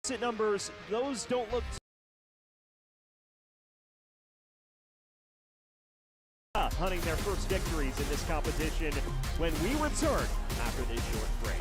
opposite numbers, those don't look hunting their first victories in this competition when we return after this short break.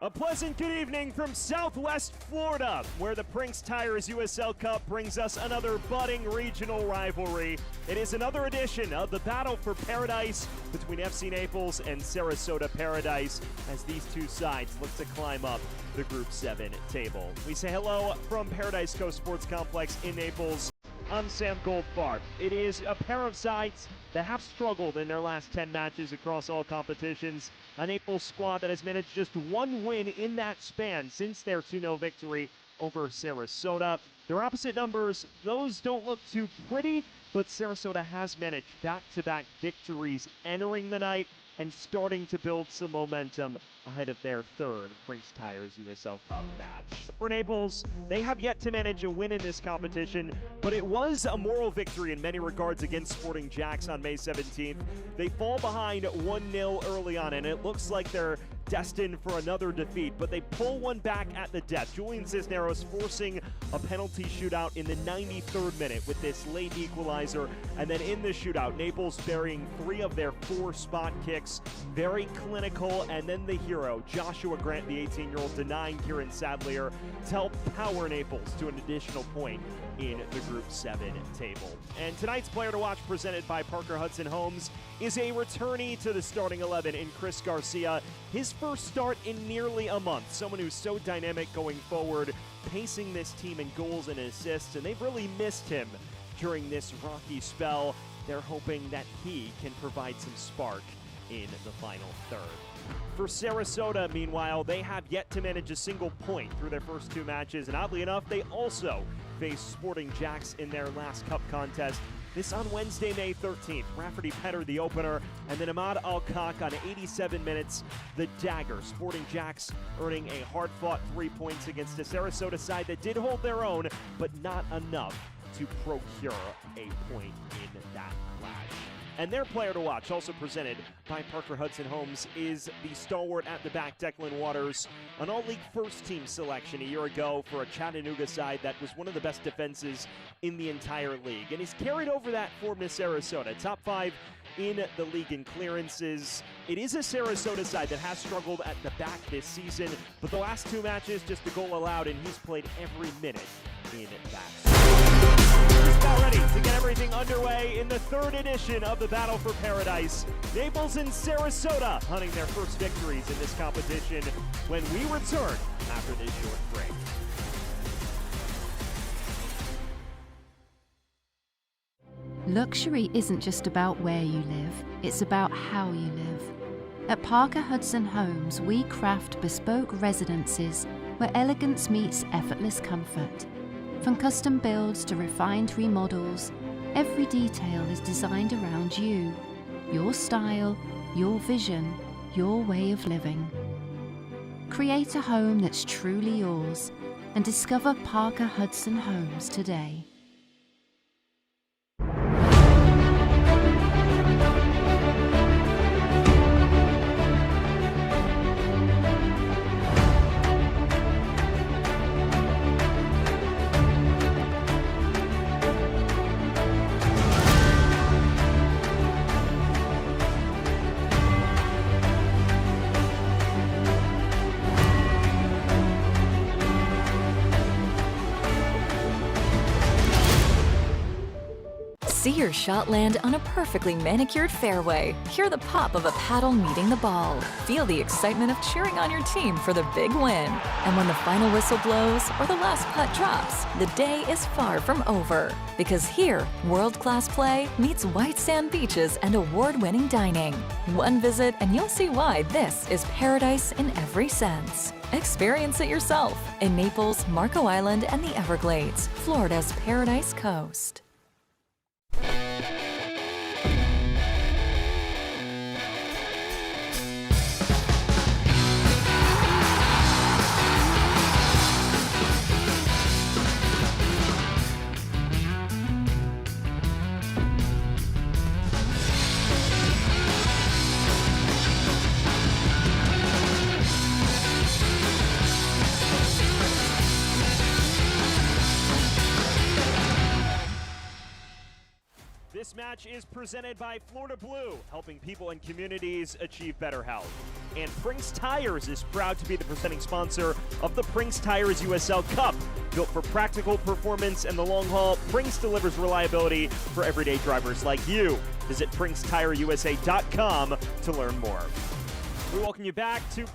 A pleasant good evening from Southwest Florida, where the Prinx Tires USL Cup brings us another budding regional rivalry. It is another edition of the Battle for Paradise between FC Naples and Sarasota Paradise as these two sides look to climb up the Group 7 table. We say hello from Paradise Coast Sports Complex in Naples. I'm Sam Goldfarb. It is a pair of sides that have struggled in their last 10 matches across all competitions. A Naples squad that has managed just one win in that span since their 2-0 victory over Sarasota. Their opposite numbers, those don't look too pretty, but Sarasota has managed back-to-back victories entering the night and starting to build some momentum ahead of their third Prinx Tires USL Cup match. For Naples, they have yet to manage a win in this competition, but it was a moral victory in many regards against Sporting Jacks on May 17th. They fall behind 1-0 early on, and it looks like they're destined for another defeat, but they pull one back at the death. Julian Cisneros forcing a penalty shootout in the 93rd minute with this late equalizer, and then in the shootout, Naples burying 3 of their 4 spot kicks. Very clinical, and then the hero, Joshua Grant, the 18-year-old, denying Kieran Sadlier to help power Naples to an additional point in the Group 7 table. And tonight's player to watch, presented by Parker Hudson Homes, is a returnee to the starting 11 in Chris Garcia. His first start in nearly a month. Someone who's so dynamic going forward, pacing this team in goals and assists, and they've really missed him during this rocky spell. They're hoping that he can provide some spark in the final third. For Sarasota, meanwhile, they have yet to manage a single point through their first 2 matches, and oddly enough, they also faced Sporting Jacks in their last cup contest. This on Wednesday, May 13th. Rafferty Petter, the opener, and then Ahmad Alkak on 87 minutes, the dagger. Sporting Jacks earning a hard-fought 3 points against a Sarasota side that did hold their own, but not enough to procure a point in that clash. And their player to watch, also presented by Parker Hudson Homes, is the stalwart at the back, Declan Waters, an all-league first-team selection a year ago for a Chattanooga side that was one of the best defenses in the entire league. And he's carried over that for Miss Sarasota, top 5 in the league in clearances. It is a Sarasota side that has struggled at the back this season, but the last 2 matches, just a goal allowed, and he's played every minute in that. Just about ready to get everything underway in the 3rd edition of the Battle for Paradise. Naples and Sarasota hunting their first victories in this competition when we return after this short break. Luxury isn't just about where you live, it's about how you live. At Parker Hudson Homes, we craft bespoke residences where elegance meets effortless comfort. From custom builds to refined remodels, every detail is designed around you, your style, your vision, your way of living. Create a home that's truly yours and discover Parker Hudson Homes today. See your shot land on a perfectly manicured fairway. Hear the pop of a paddle meeting the ball. Feel the excitement of cheering on your team for the big win. And when the final whistle blows or the last putt drops, the day is far from over. Because here, world-class play meets white sand beaches and award-winning dining. One visit and you'll see why this is paradise in every sense. Experience it yourself in Naples, Marco Island, and the Everglades, Florida's Paradise Coast. This match is presented by Florida Blue, helping people and communities achieve better health. And Prinx Tires is proud to be the presenting sponsor of the Prinx Tires USL Cup. Built for practical performance and the long haul, Prinx delivers reliability for everyday drivers like you. Visit PrinxTireUSA.com to learn more. We welcome you back to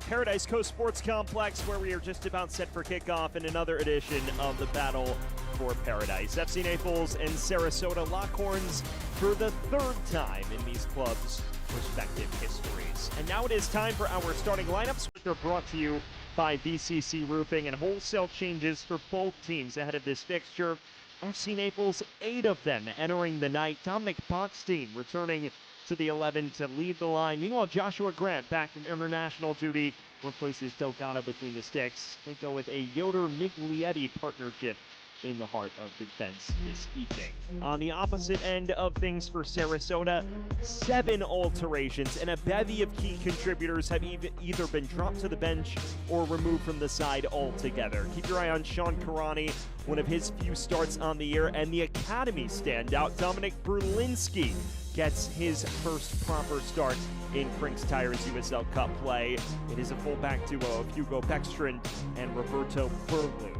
Paradise Coast Sports Complex, where we are just about set for kickoff in another edition of the Battle for Paradise. FC Naples and Sarasota lock horns for the 3rd time in these clubs' respective histories. And now it is time for our starting lineups, which are brought to you by BCC Roofing, and wholesale changes for both teams ahead of this fixture. FC Naples, 8 of them entering the night. Dominic Botstein returning to the 11 to lead the line. Meanwhile, Joshua Grant back from international duty replaces Delgado between the sticks. They go with a Yoder-Miglietti partnership in the heart of defense this evening. On the opposite end of things for Sarasota, 7 alterations and a bevy of key contributors have either been dropped to the bench or removed from the side altogether. Keep your eye on Sean Karani, one of his few starts on the year, and the academy standout, Dominic Brulinski, gets his first proper start in Prinx Tires USL Cup play. It is a fullback duo of Hugo Beckstrand and Roberto Burlu.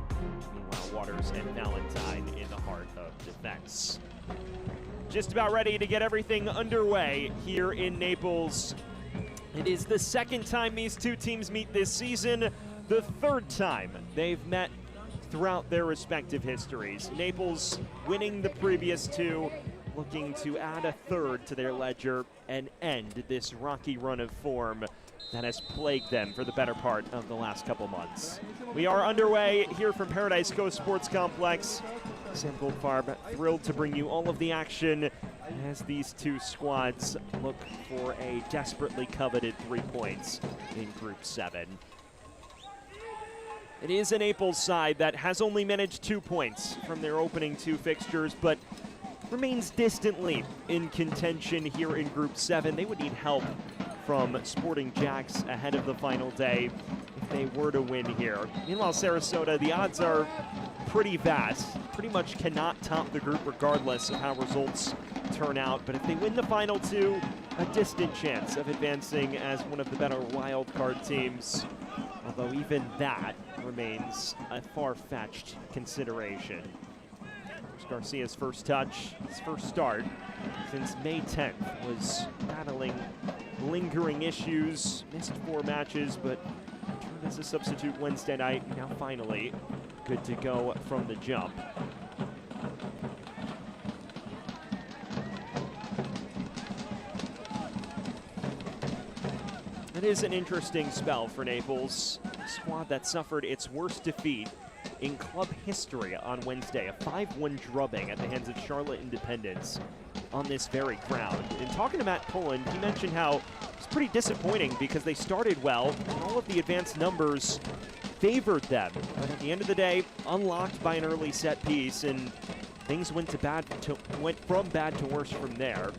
while Waters and Valentine in the heart of defense. Just about ready to get everything underway here in Naples. It is the second time these two teams meet this season, the third time they've met throughout their respective histories. Naples winning the previous two, looking to add a third to their ledger and end this rocky run of form that has plagued them for the better part of the last couple months. We are underway here from Paradise Coast Sports Complex. Sam Goldfarb thrilled to bring you all of the action as these two squads look for a desperately coveted 3 points in Group 7. It is a Naples side that has only managed 2 points from their opening two fixtures, but remains distantly in contention here in Group 7. They would need help from Sporting Jacks ahead of the final day if they were to win here. Meanwhile, Sarasota, the odds are pretty vast. Pretty much cannot top the group regardless of how results turn out. But if they win the final two, a distant chance of advancing as one of the better wildcard teams. Although even that remains a far-fetched consideration. Garcia's first touch, his first start since May 10th, was battling lingering issues, missed 4 matches, but returned as a substitute Wednesday night, now finally good to go from the jump. It is an interesting spell for Naples, a squad that suffered its worst defeat in club history on Wednesday, a 5-1 drubbing at the hands of Charlotte Independence on this very ground. In talking to Matt Pullen, he mentioned how it's pretty disappointing because they started well and all of the advanced numbers favored them. But at the end of the day, unlocked by an early set piece, and things went from bad to worse from there.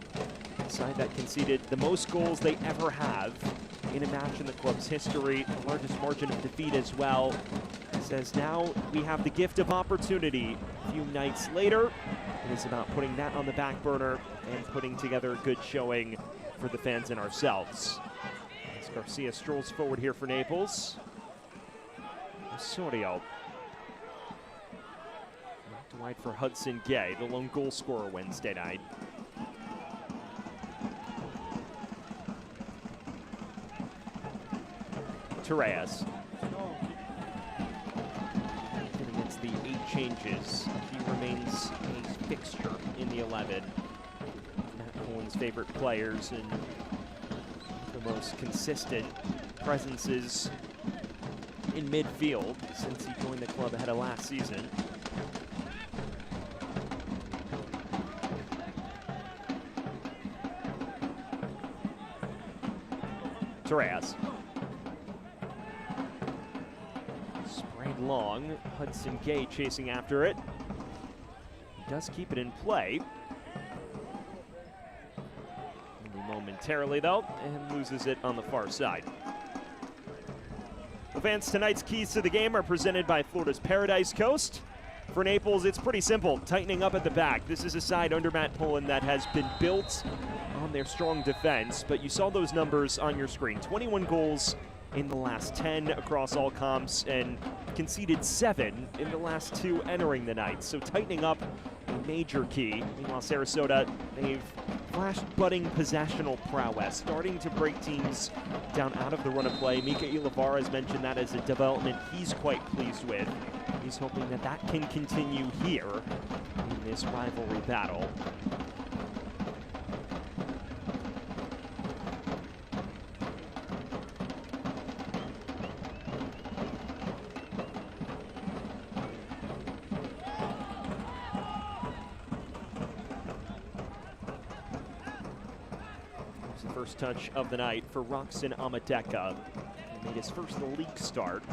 A side that conceded the most goals they ever have in a match in the club's history, the largest margin of defeat as well. Says now we have the gift of opportunity. A few nights later, it is about putting that on the back burner and putting together a good showing for the fans and ourselves. As Garcia strolls forward here for Naples. Osorio. Knocked wide for Hudson Gay, the lone goal scorer Wednesday night. Torres. The 8 changes. He remains a fixture in the 11. Matt Pullen's favorite players and the most consistent presences in midfield since he joined the club ahead of last season. Torres. Long, Hudson Gay chasing after it. He does keep it in play. Only momentarily though, and loses it on the far side. The fans, tonight's keys to the game are presented by Florida's Paradise Coast. For Naples, it's pretty simple, tightening up at the back. This is a side under Matt Pullen that has been built on their strong defense, but you saw those numbers on your screen. 21 goals in the last 10 across all comps and conceded 7 in the last 2 entering the night. So tightening up a major key. Meanwhile, Sarasota, they've flashed budding possessional prowess, starting to break teams down out of the run of play. Mika Ilavara has mentioned that as a development he's quite pleased with. He's hoping that that can continue here in this rivalry battle. First touch of the night for Roxon Amadeka. He made his first league start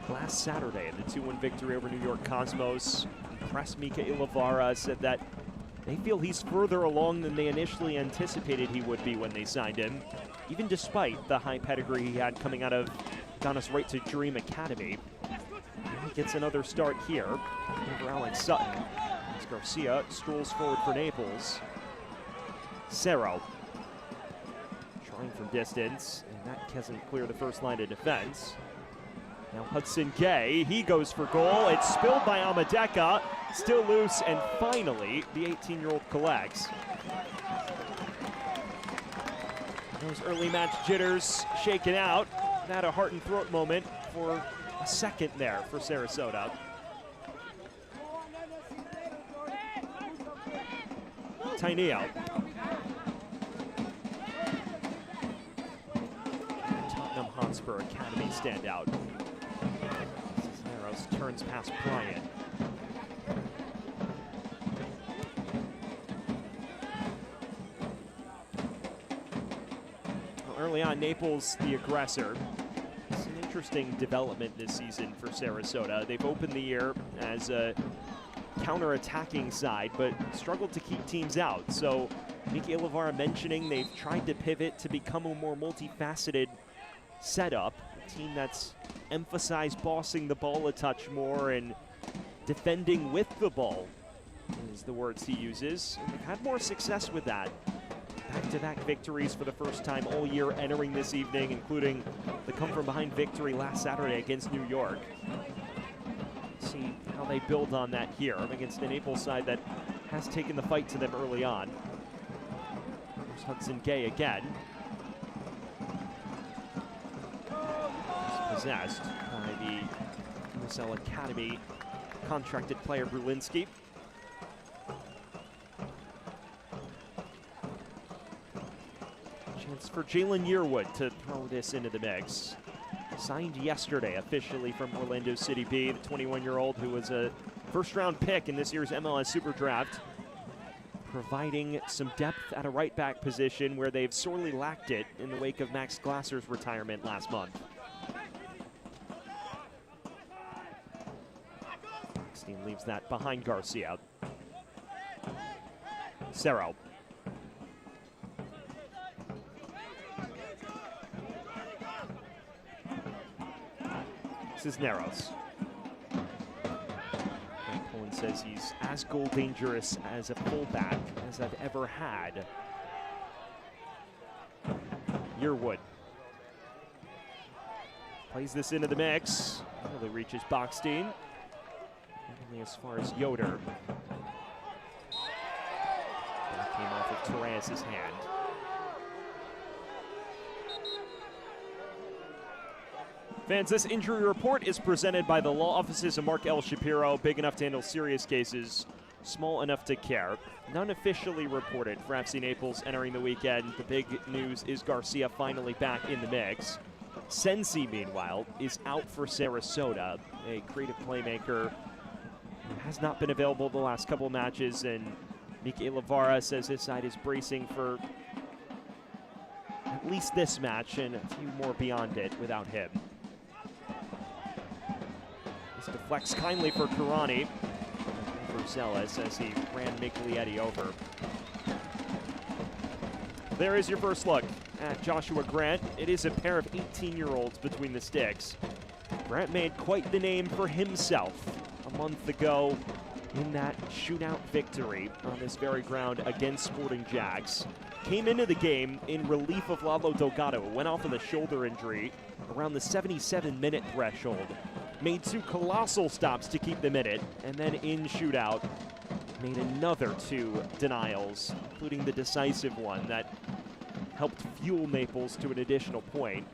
last Saturday in the 2-1 victory over New York Cosmos. Impressed Mika Ilavara, said that they feel he's further along than they initially anticipated he would be when they signed him, even despite the high pedigree he had coming out of Ghana's Right to Dream Academy. He gets another start here over Alex Sutton. As Garcia strolls forward for Naples. Cerro. Trying from distance, and that doesn't clear the first line of defense. Now Hudson Gay, he goes for goal. It's spilled by Amadeka, still loose, and finally the 18-year-old collects. Those early match jitters shaken out. Had a heart and throat moment for a second there for Sarasota. Tainio. Tottenham Hotspur Academy standout. Cisneros turns past Bryant. Early on, Naples the aggressor. It's an interesting development this season for Sarasota. They've opened the year as a counter-attacking side, but struggled to keep teams out. So Miki Ilavara mentioning they've tried to pivot to become a more multifaceted setup. A team that's emphasized bossing the ball a touch more and defending with the ball is the words he uses. And they've had more success with that. Back-to-back victories for the first time all year entering this evening, including the come-from-behind victory last Saturday against New York. See how they build on that here against the Naples side that has taken the fight to them early on. There's Hudson Gay again. He's possessed by the USL Academy contracted player Brulinski. Chance for Jalen Yearwood to throw this into the mix. Signed yesterday officially from Orlando City B, the 21-year-old who was a first-round pick in this year's MLS Super Draft, providing some depth at a right-back position where they've sorely lacked it in the wake of Max Glasser's retirement last month. Team leaves that behind Garcia. Cerro. Cisneros. Poland says he's as goal dangerous as a fullback as I've ever had. Yearwood plays this into the mix. Really reaches Bockstein. Only as far as Yoder. That came off of Torres' hand. Fans, this injury report is presented by the law offices of Mark L. Shapiro, big enough to handle serious cases, small enough to care. None officially reported for FC Naples entering the weekend. The big news is Garcia finally back in the mix. Sensi, meanwhile, is out for Sarasota, a creative playmaker who has not been available the last couple matches, and Miki Ilavara says his side is bracing for at least this match and a few more beyond it without him. Deflects kindly for Karani. Verzelis as he ran Miglietti over. There is your first look at Joshua Grant. It is a pair of 18-year-olds between the sticks. Grant made quite the name for himself a month ago in that shootout victory on this very ground against Sporting Jags. Came into the game in relief of Lalo Delgado, who went off with a shoulder injury around the 77-minute threshold. Made two colossal stops to keep them in it, and then in shootout, made another two denials, including the decisive one that helped fuel Naples to an additional point.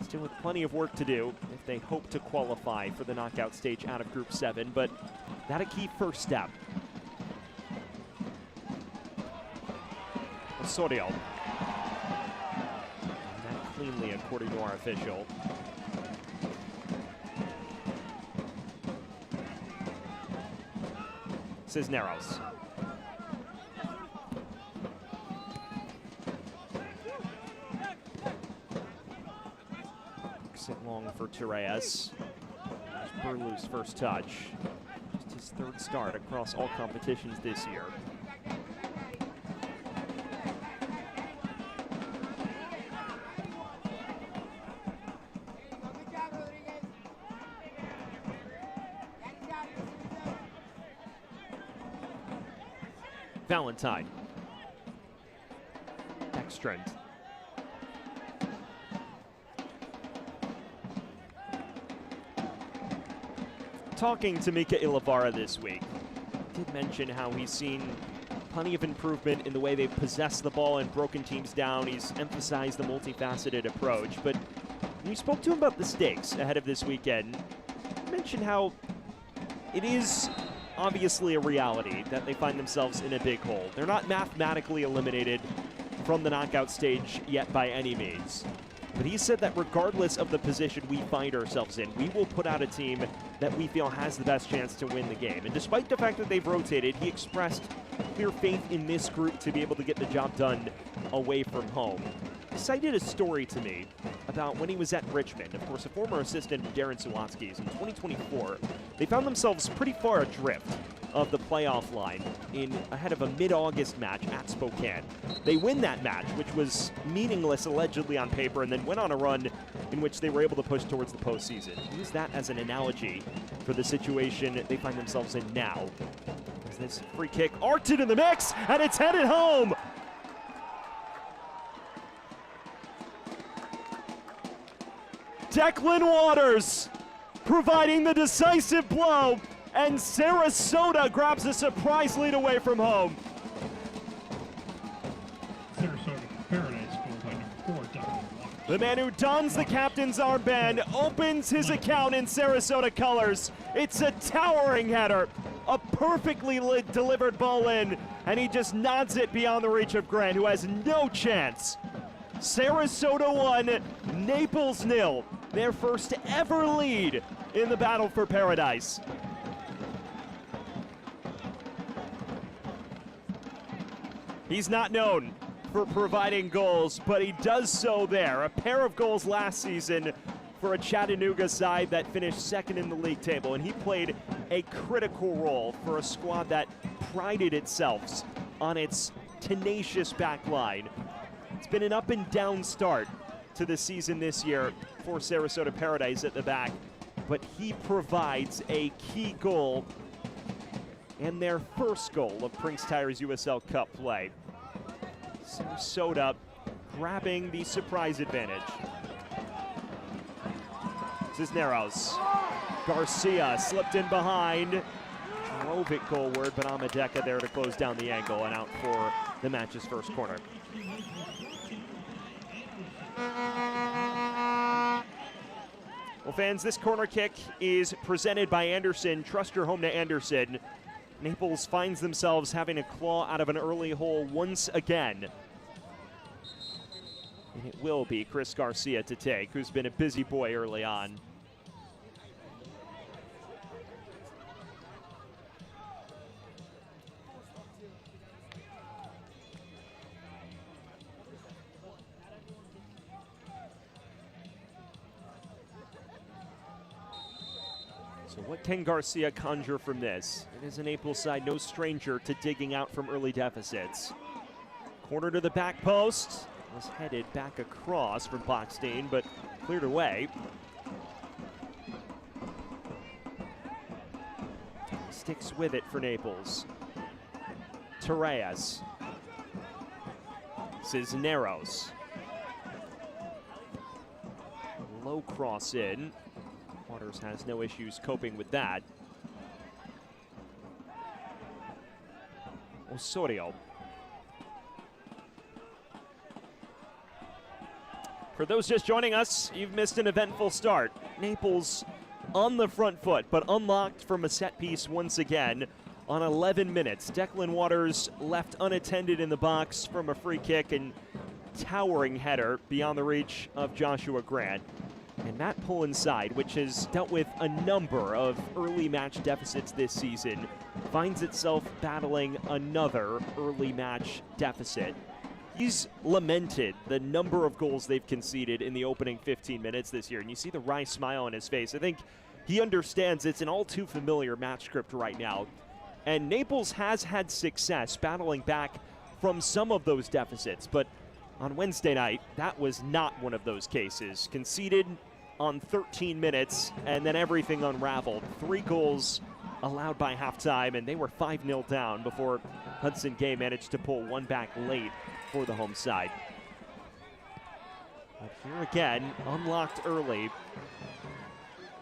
Still with plenty of work to do if they hope to qualify for the knockout stage out of Group 7, but that a key first step. Osorio. That cleanly, according to our official. Cisneros. Sit long for Torres. Burlu's first touch. Just his third start across all competitions this year. Valentine. Ekstrand. talking to Mika Ilavara this week, he did mention how he's seen plenty of improvement in the way they've possessed the ball and broken teams down. He's emphasized the multifaceted approach, but when we spoke to him about the stakes ahead of this weekend, he mentioned how it is obviously a reality that they find themselves in a big hole. They're not mathematically eliminated from the knockout stage yet by any means. But he said that regardless of the position we find ourselves in, we will put out a team that we feel has the best chance to win the game. And despite the fact that they've rotated, he expressed clear faith in this group to be able to get the job done away from home. He cited a story to me about when he was at Richmond, of course, a former assistant of Darren Sawatsky's in 2024. They found themselves pretty far adrift of the playoff line ahead of a mid-August match at Spokane. They win that match, which was meaningless allegedly on paper, and then went on a run in which they were able to push towards the postseason. Use that as an analogy for the situation they find themselves in now. As this free kick arced in the mix, and it's headed home! Declan Waters providing the decisive blow, and Sarasota grabs a surprise lead away from home. Sarasota Paradise goal by number 4, Declan Waters. The man who dons the captain's armband opens his account in Sarasota colors. It's a towering header, a perfectly delivered ball in, and he just nods it beyond the reach of Grant, who has no chance. Sarasota 1, Naples 0. Their first ever lead in the battle for paradise. He's not known for providing goals, but he does so there. A pair of goals last season for a Chattanooga side that finished second in the league table, and he played a critical role for a squad that prided itself on its tenacious back line. It's been an up and down start to the season this year for Sarasota Paradise at the back, but he provides a key goal and their first goal of Prinx Tire's USL Cup play. Sarasota grabbing the surprise advantage. Cisneros. Garcia slipped in behind, drove it goalward, but Amadeka there to close down the angle and out for the match's first corner. Well, fans, this corner kick is presented by Anderson. Trust your home to Anderson. Naples finds themselves having to claw out of an early hole once again. And it will be Chris Garcia to take, who's been a busy boy early on. So what can Garcia conjure from this? It is a Naples side no stranger to digging out from early deficits. Corner to the back post. Was headed back across from Bockstein, but cleared away. Sticks with it for Naples. Torres. Cisneros. Low cross in. Waters has no issues coping with that. Osorio. For those just joining us, you've missed an eventful start. Naples on the front foot, but unlocked from a set piece once again on 11 minutes. Declan Waters left unattended in the box from a free kick and towering header beyond the reach of Joshua Grant. And that pull inside, which has dealt with a number of early match deficits this season, finds itself battling another early match deficit. He's lamented the number of goals they've conceded in the opening 15 minutes this year, and you see the wry smile on his face. I think he understands it's an all too familiar match script right now. And Naples has had success battling back from some of those deficits, but on Wednesday night, that was not one of those cases. Conceded on 13 minutes, and then everything unraveled. 3 goals allowed by halftime, and they were 5-0 down before Hudson Gay managed to pull one back late for the home side. But here again, unlocked early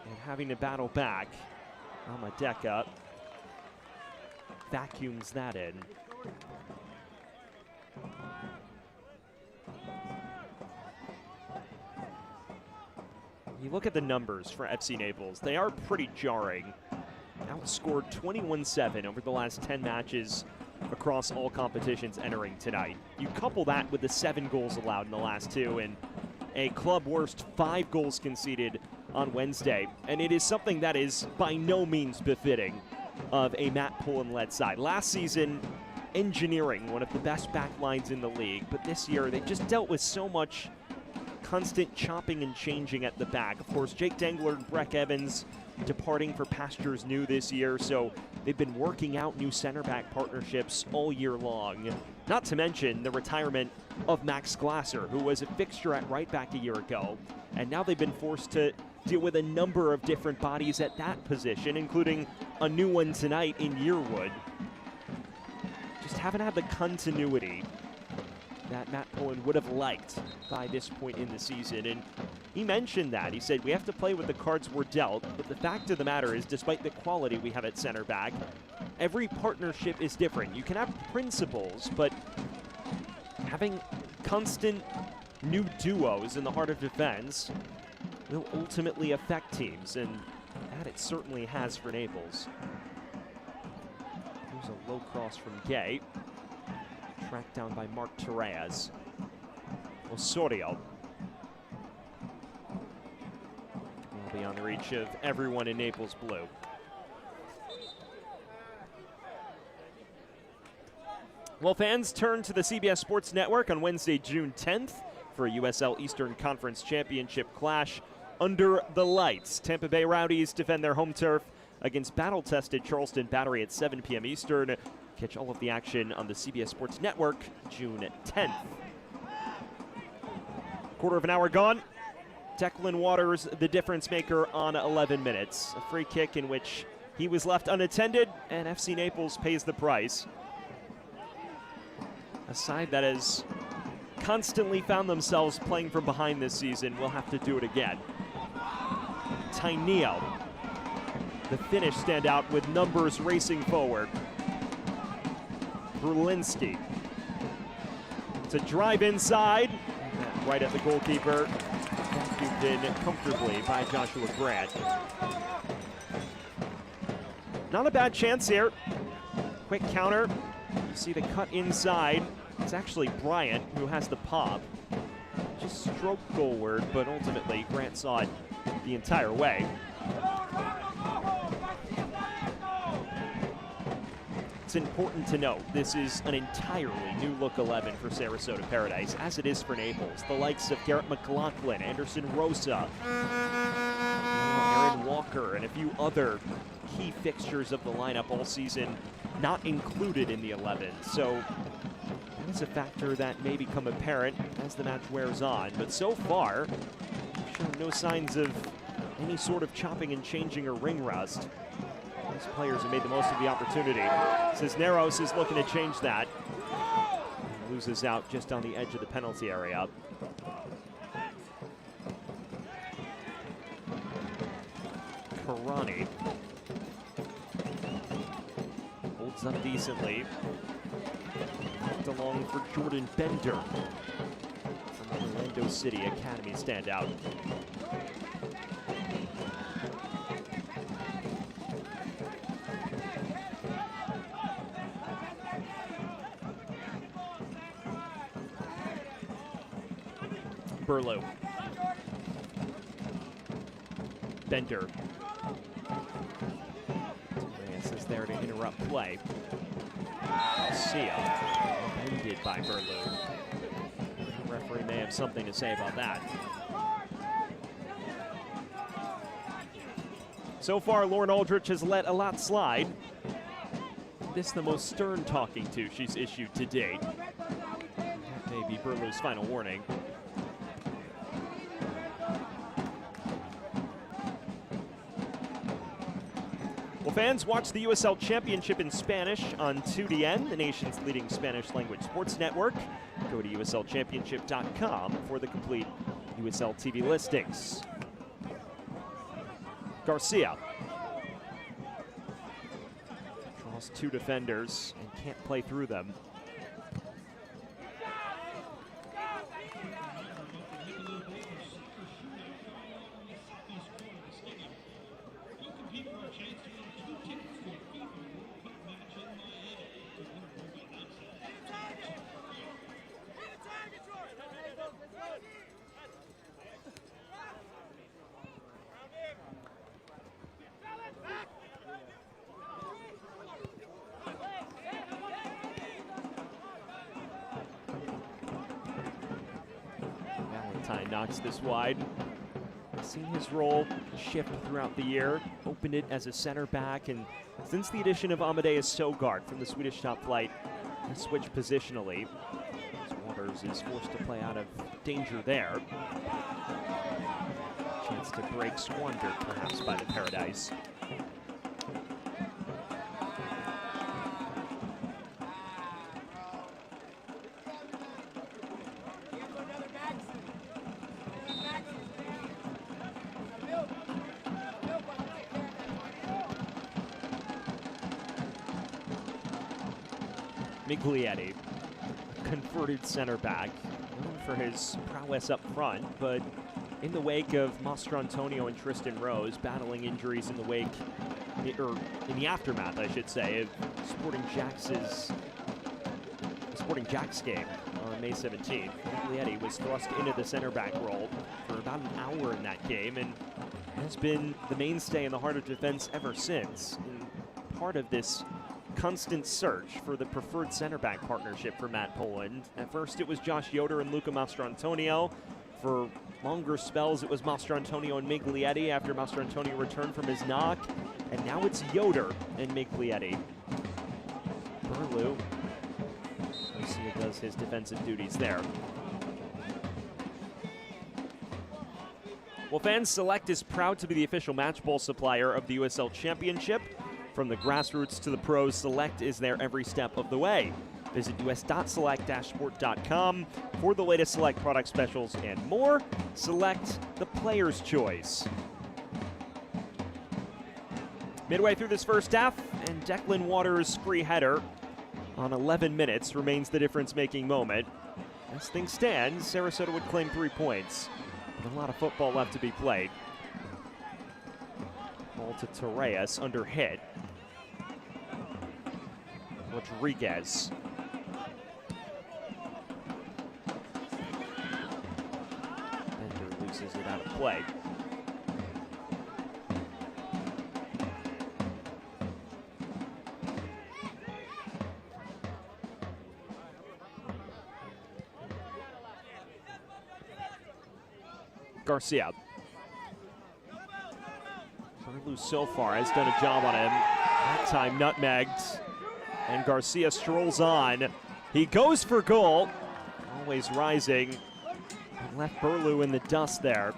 and having to battle back. Amadeka vacuums that in. You look at the numbers for FC Naples, they are pretty jarring. Outscored 21-7 over the last 10 matches across all competitions entering tonight. You couple that with the 7 goals allowed in the last 2 and a club worst 5 goals conceded on Wednesday. And it is something that is by no means befitting of a Matt Pullen-led side. Last season, engineering one of the best back lines in the league, but this year they just dealt with so much constant chopping and changing at the back. Of course, Jake Dengler and Breck Evans departing for pastures new this year, so they've been working out new center back partnerships all year long. Not to mention the retirement of Max Glasser, who was a fixture at right back a year ago, and now they've been forced to deal with a number of different bodies at that position, including a new one tonight in Yearwood. Just haven't had the continuity that Matt Pullen would have liked by this point in the season. And he mentioned that. He said, we have to play with the cards we're dealt, but the fact of the matter is, despite the quality we have at center back, every partnership is different. You can have principles, but having constant new duos in the heart of defense will ultimately affect teams, and that it certainly has for Naples. Here's a low cross from Gay. Tracked down by Mark Torres. Osorio. Will be on the reach of everyone in Naples blue. Well, fans turn to the CBS Sports Network on Wednesday, June 10th for a USL Eastern Conference Championship clash under the lights. Tampa Bay Rowdies defend their home turf against battle-tested Charleston Battery at 7 p.m. Eastern. Catch all of the action on the CBS Sports Network June 10th. Quarter of an hour gone. Declan Waters, the difference maker on 11 minutes. A free kick in which he was left unattended, and FC Naples pays the price. A side that has constantly found themselves playing from behind this season will have to do it again. Tainio, the Finnish standout with numbers racing forward. Brulinski. It's a drive inside, right at the goalkeeper. Vacuumed in comfortably by Joshua Grant. Not a bad chance here. Quick counter. You see the cut inside. It's actually Bryant who has the pop. Just stroked goalward, but ultimately Grant saw it the entire way. It's important to note this is an entirely new look 11 for Sarasota Paradise, as it is for Naples. The likes of Garrett McLaughlin, Anderson Rosa, Aaron Walker, and a few other key fixtures of the lineup all season not included in the 11. So that is a factor that may become apparent as the match wears on. But so far, we've shown no signs of any sort of chopping and changing or ring rust. These players have made the most of the opportunity. Cisneros is looking to change that. Loses out just on the edge of the penalty area. Karani holds up decently. Hooked along for Jordan Bender from Orlando City Academy standout. Burlow. Bender. Reyes is there to interrupt play. Sia, bended by Burlow. The referee may have something to say about that. So far, Lauren Aldrich has let a lot slide. This the most stern talking to she's issued to date. That may be Burlow's final warning. Well, fans, watch the USL Championship in Spanish on 2DN, the nation's leading Spanish language sports network. Go to uslchampionship.com for the complete USL TV listings. Garcia. lost 2 defenders and can't play through them. Knocks this wide. I've seen his role shift throughout the year, opened it as a center back, and since the addition of Amadeus Sogard from the Swedish top flight, has switched positionally. As Waters is forced to play out of danger there. Chance to break squandered perhaps by the Paradise. Miglietti, converted center back, known for his prowess up front, but in the wake of Mastrantonio and Tristan Rose battling injuries in the wake, or in the aftermath, I should say, of Sporting Jack's game on May 17th, Miglietti was thrust into the center back role for about an hour in that game and has been the mainstay in the heart of defense ever since. And part of this constant search for the preferred center back partnership for Matt Poland. At first it was Josh Yoder and Luca Mastrantonio. For longer spells it was Mastrantonio and Miglietti after Mastrantonio returned from his knock. And now it's Yoder and Miglietti. Burlew, Garcia does his defensive duties there. Well, fans, Select is proud to be the official match ball supplier of the USL Championship. From the grassroots to the pros, Select is there every step of the way. Visit us.select-sport.com for the latest Select product specials and more. Select, the player's choice. Midway through this first half, and Declan Waters' free header on 11 minutes remains the difference-making moment. As things stand, Sarasota would claim 3 points, but a lot of football left to be played. Ball to Torres, under hit. Rodriguez. Bender loses it out of play. Garcia. Burlew so far has done a job on him. That time nutmegged. And Garcia strolls on. He goes for goal. Always rising. And left Burlew in the dust there.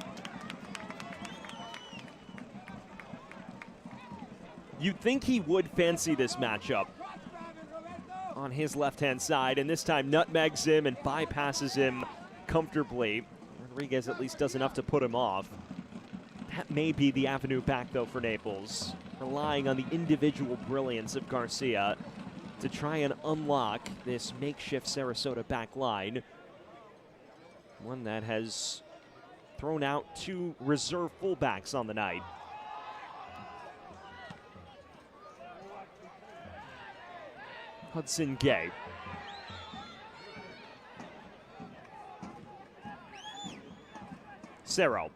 You'd think he would fancy this matchup on his left-hand side, and this time nutmegs him and bypasses him comfortably. Rodriguez at least does enough to put him off. That may be the avenue back, though, for Naples, relying on the individual brilliance of Garcia to try and unlock this makeshift Sarasota back line. One that has thrown out 2 reserve fullbacks on the night. Hudson Gay. Cerro.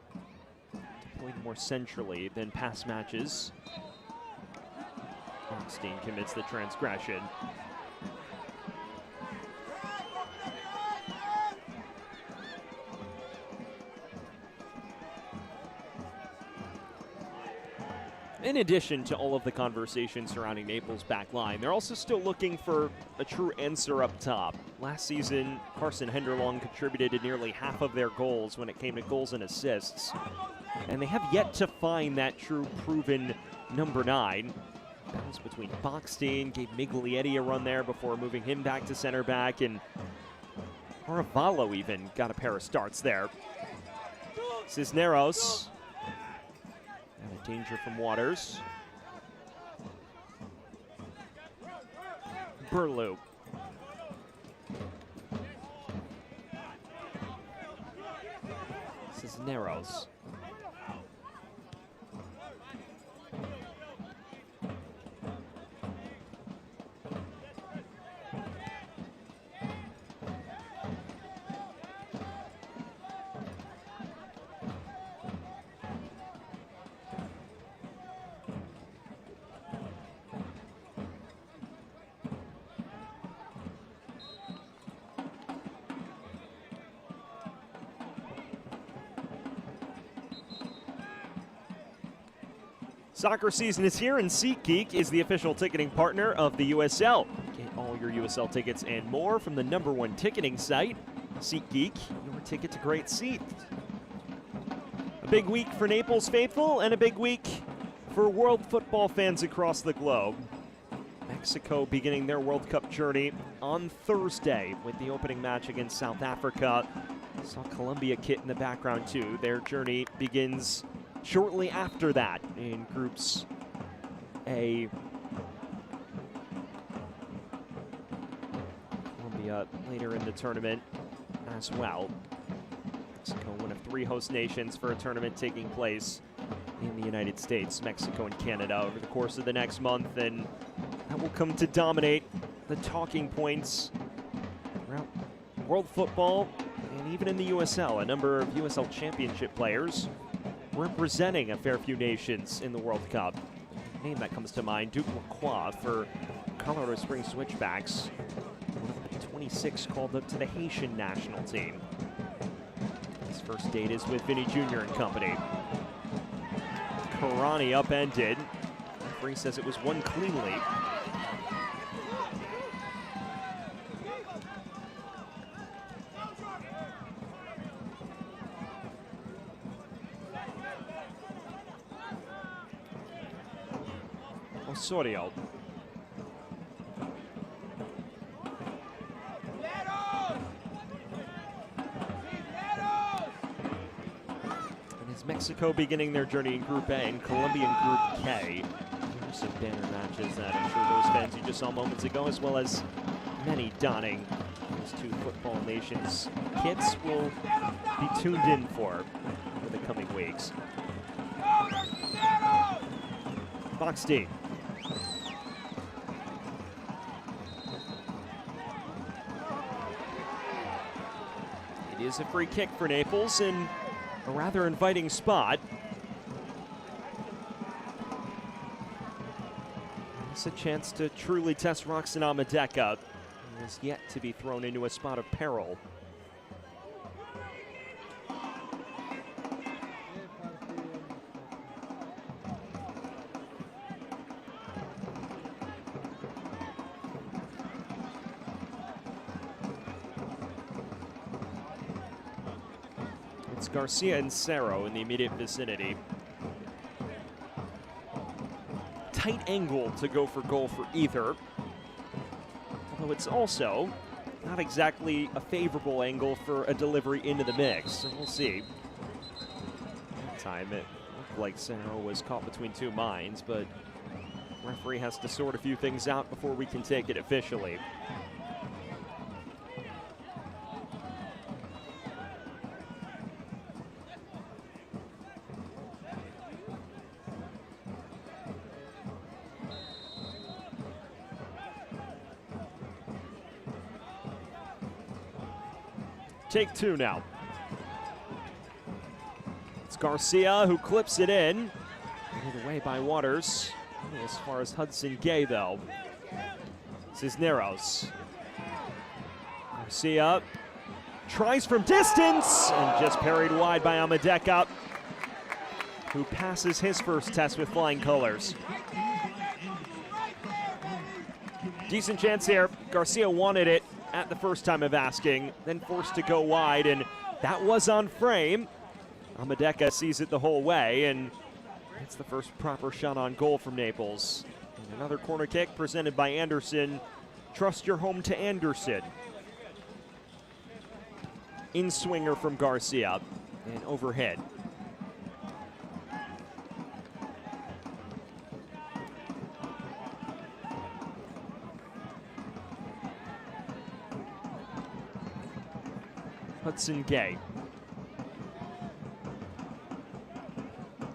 Deployed more centrally than past matches. Hochstein commits the transgression. In addition to all of the conversation surrounding Naples' back line, they're also still looking for a true answer up top. Last season, Carson Henderlong contributed to nearly half of their goals when it came to goals and assists. And they have yet to find that true proven number 9. Bounce between Bockstein, gave Miglietti a run there before moving him back to center back, and Aravallo even got a pair of starts there. Cisneros. And a danger from Waters. Burlew. Cisneros. Soccer season is here, and SeatGeek is the official ticketing partner of the USL. Get all your USL tickets and more from the #1 ticketing site, SeatGeek, your ticket to great seats. A big week for Naples faithful and a big week for world football fans across the globe. Mexico beginning their World Cup journey on Thursday with the opening match against South Africa. Saw Colombia kit in the background too. Their journey begins shortly after that in Groups A. Colombia later in the tournament as well. Mexico, one of 3 host nations for a tournament taking place in the United States, Mexico, and Canada over the course of the next month, and that will come to dominate the talking points throughout world football and even in the USL. A number of USL Championship players representing a fair few nations in the World Cup. A name that comes to mind, Duke Lacroix for Colorado Springs Switchbacks, one of the 26 called up to the Haitian national team. His first date is with Vinny Jr. and company. Karani upended. Referee says it was won cleanly. Osorio. And is Mexico beginning their journey in Group A and Colombia in Group K? There's some banner matches that I'm sure those fans you just saw moments ago, as well as many donning those 2 football nations kits, will be tuned in for the coming weeks. Box D. It is a free kick for Naples in a rather inviting spot. It's a chance to truly test Roxanne Amadeka, who is yet to be thrown into a spot of peril. It's Garcia and Cerro in the immediate vicinity. Tight angle to go for goal for either. Although it's also not exactly a favorable angle for a delivery into the mix. So we'll see. That time it looked like Cerro was caught between 2 minds, but referee has to sort a few things out before we can take it officially. Take 2 now. It's Garcia who clips it in. Pulled away by Waters. Only as far as Hudson Gay, though. Cisneros. Garcia tries from distance and just parried wide by Amadeka, who passes his first test with flying colors. Decent chance here. Garcia wanted it at the first time of asking, then forced to go wide, and that was on frame. Amadeka sees it the whole way, and it's the first proper shot on goal from Naples. And another corner kick presented by Anderson. Trust your home to Anderson. In swinger from Garcia, and overhead. Hudson Gay.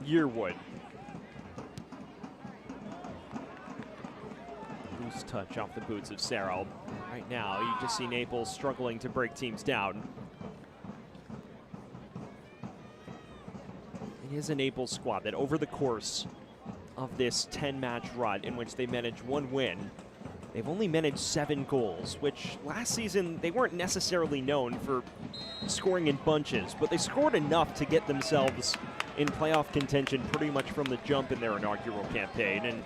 Yearwood. Loose touch off the boots of Sarah. Right now, you just see Naples struggling to break teams down. It is a Naples squad that over the course of this 10-match run in which they managed 1 win, they've only managed 7 goals, which last season they weren't necessarily known for scoring in bunches, but they scored enough to get themselves in playoff contention pretty much from the jump in their inaugural campaign. And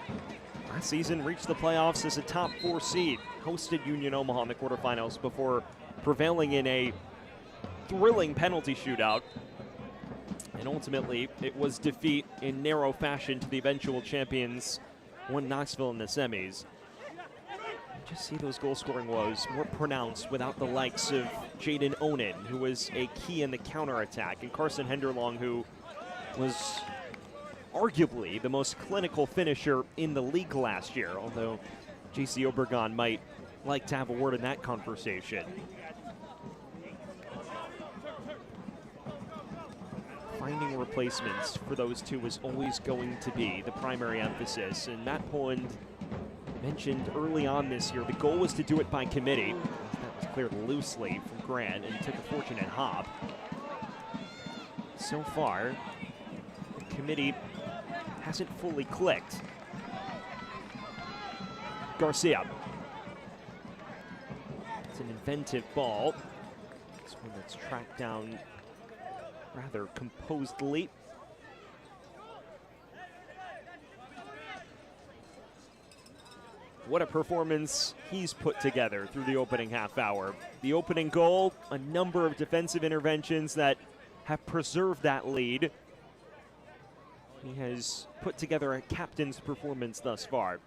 last season reached the playoffs as a top 4 seed, hosted Union Omaha in the quarterfinals before prevailing in a thrilling penalty shootout. And ultimately, it was defeat in narrow fashion to the eventual champions, Knoxville in the semis. Just see those goal scoring woes more pronounced without the likes of Jaden Onan, who was a key in the counterattack, and Carson Henderlong, who was arguably the most clinical finisher in the league last year, although J.C. Obregon might like to have a word in that conversation. Finding replacements for those two is always going to be the primary emphasis, and Matt Poland mentioned early on this year the goal was to do it by committee. That was cleared loosely from Grant and took a fortunate hop. So far, the committee hasn't fully clicked. Garcia. It's an inventive ball. This one that's tracked down rather composedly. What a performance he's put together through the opening half hour. The opening goal, a number of defensive interventions that have preserved that lead. He has put together a captain's performance thus far,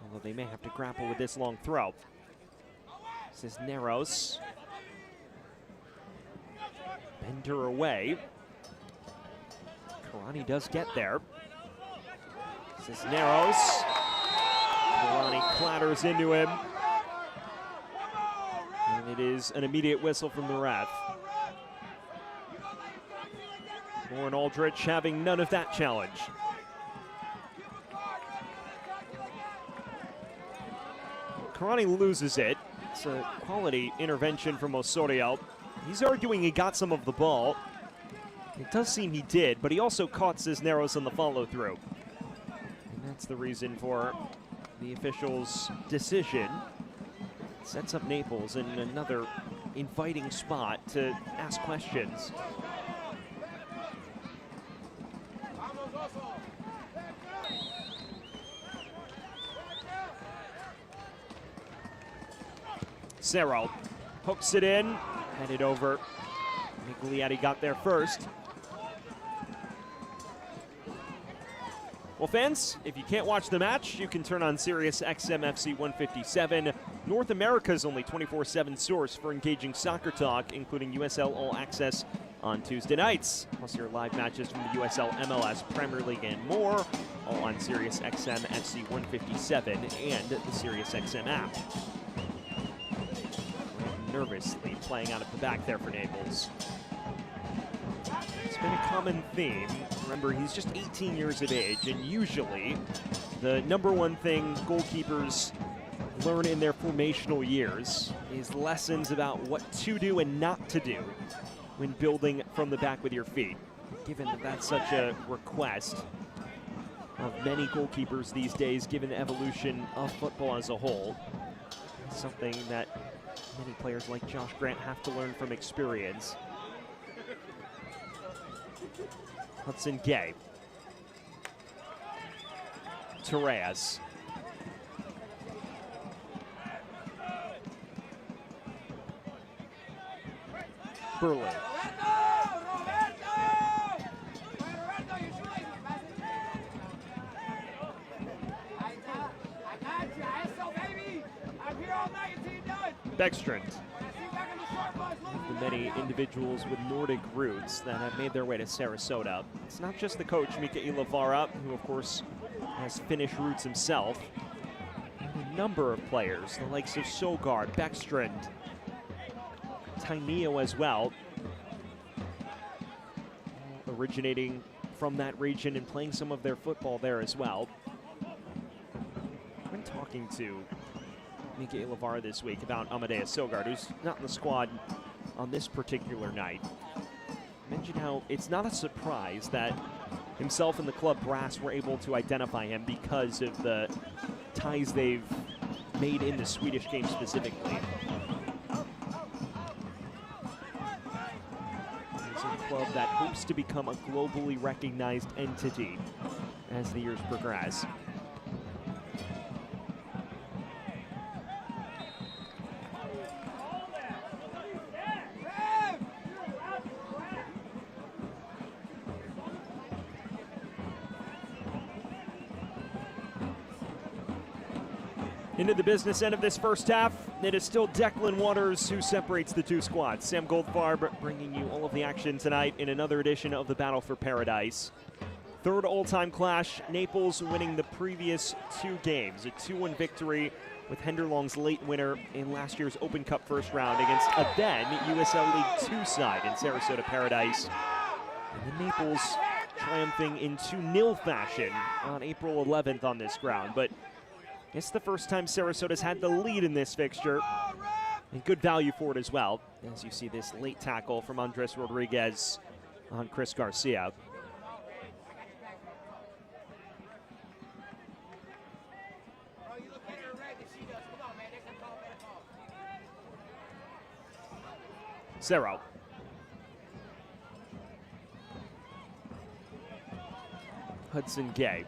although they may have to grapple with this long throw. Cisneros. Bender away. Karani does get there. Cisneros. Karani clatters into him. And it is an immediate whistle from the ref. Lauren Aldrich having none of that challenge. Karani loses it. It's a quality intervention from Osorio. He's arguing he got some of the ball. It does seem he did, but he also caught Cisneros on the follow-through. And that's the reason for the officials' decision. Sets up Naples in another inviting spot to ask questions. Cerro hooks it in, headed over. Miglietti got there first. Well, fans, if you can't watch the match, you can turn on Sirius XM FC 157, North America's only 24/7 source for engaging soccer talk, including USL All Access on Tuesday nights, plus your live matches from the USL, MLS, Premier League, and more, all on Sirius XM FC 157 and the Sirius XM app. Nervously playing out of the back there for Naples. It's been a common theme. Remember, he's just 18 years of age, and usually the #1 thing goalkeepers learn in their formational years is lessons about what to do and not to do when building from the back with your feet. Given that that's such a request of many goalkeepers these days, given the evolution of football as a whole, it's something that many players like Josh Grant have to learn from experience. Hudson Gay. Torres. Berlin. Beckstrand. The many individuals with Nordic roots that have made their way to Sarasota. It's not just the coach, Mika Ilavara, who of course has Finnish roots himself. And a number of players, the likes of Sogard, Beckstrand, Tainio as well, originating from that region and playing some of their football there as well. I've been talking to Miguel Lavar this week about Amadeus Sogard, who's not in the squad on this particular night. Mentioned how it's not a surprise that himself and the club brass were able to identify him because of the ties they've made in the Swedish game specifically. It's a club that hopes to become a globally recognized entity as the years progress. Into the business end of this first half, it is still Declan Waters who separates the two squads. Sam Goldfarb bringing you all of the action tonight in another edition of the Battle for Paradise. Third all-time clash, Naples winning the previous two games. A 2-1 victory with Henderlong's late winner in last year's Open Cup first round against a then USL League 2 side in Sarasota Paradise. And the Naples triumphing in 2-0 fashion on April 11th on this ground. But it's the first time Sarasota's had the lead in this fixture, and good value for it as well, as you see this late tackle from Andres Rodriguez on Chris Garcia. Cerro. Hudson Gay.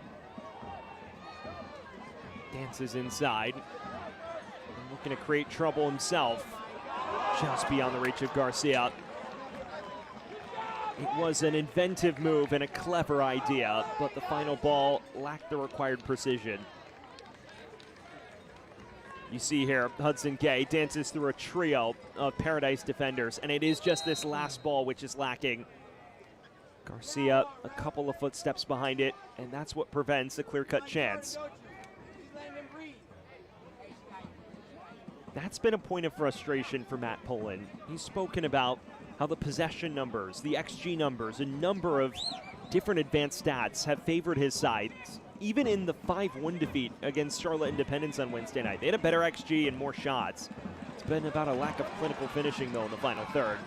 Dances inside. And looking to create trouble himself. Just beyond the reach of Garcia. It was an inventive move and a clever idea, but the final ball lacked the required precision. You see here, Hudson Gay dances through a trio of Paradise defenders, and it is just this last ball which is lacking. Garcia a couple of footsteps behind it, and that's what prevents a clear-cut chance. That's been a point of frustration for Matt Pullen. He's spoken about how the possession numbers, the XG numbers, a number of different advanced stats have favored his side. Even in the 5-1 defeat against Charlotte Independence on Wednesday night, they had a better XG and more shots. It's been about a lack of clinical finishing, though, in the final third.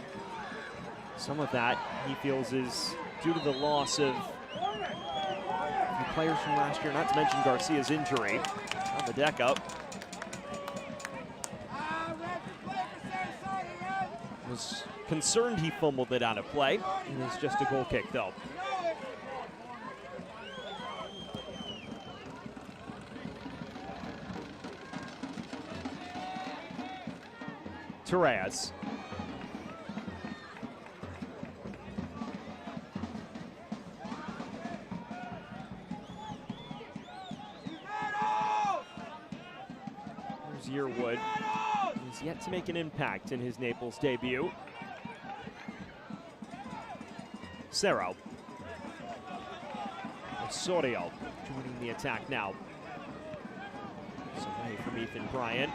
Some of that, he feels, is due to the loss of a few players from last year, not to mention Garcia's injury. On the deck up. Was concerned he fumbled it out of play. And it's just a goal kick, though. Torres. Here's Yearwood. He's yet to make an impact in his Naples debut. Cerro. Osorio joining the attack now. It's away from Ethan Bryant.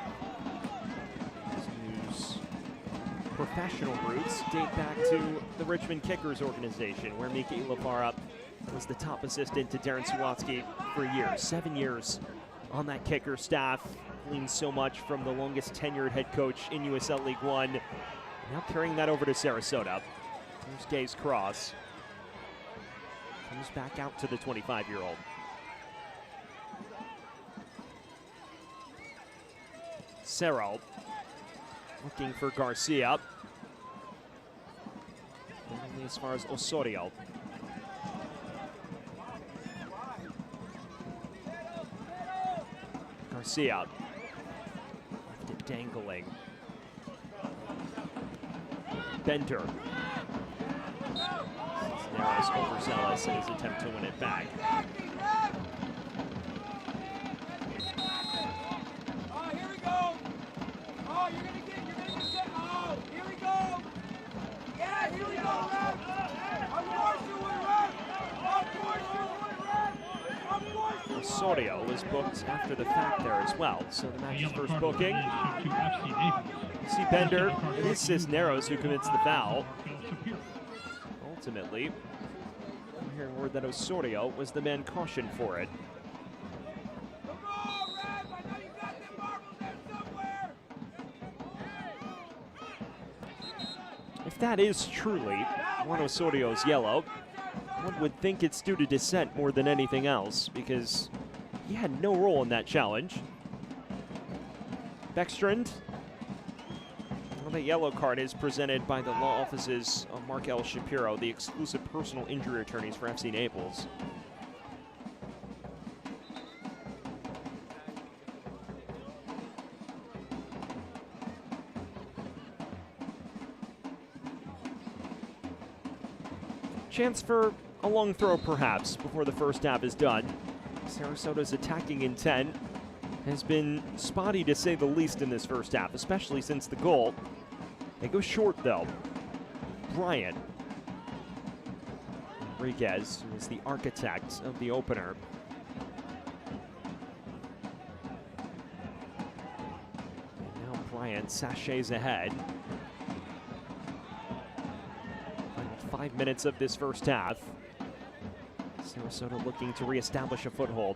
Professional roots date back to the Richmond Kickers organization, where Miki Lavara was the top assistant to Darren Sawatsky for years. 7 years on that kicker staff. Gleaned so much from the longest tenured head coach in USL League One. Now carrying that over to Sarasota. Here's Gay's cross. Comes back out to the 25-year-old. Cerro. Looking for Garcia. Only as far as Osorio. Garcia. Left it dangling. Bender. Cisneros overzealous in his attempt to win it back. Osorio was booked after the fact there as well, so the match's first booking. See Bender, it is Cisneros who commits the foul. Ultimately, I'm hearing word that Osorio was the man cautioned for it. If that is truly Juan Osorio's yellow, one would think it's due to dissent more than anything else, because he had no role in that challenge. Beckstrand. Well, the yellow card is presented by the law offices of Mark L. Shapiro, the exclusive personal injury attorneys for FC Naples. Chance for a long throw, perhaps, before the first half is done. Sarasota's attacking intent has been spotty, to say the least, in this first half, especially since the goal. They go short, though. Bryant. Rodriguez, who is the architect of the opener. And now Bryant sachets ahead. 5 minutes of this first half. Sarasota looking to reestablish a foothold.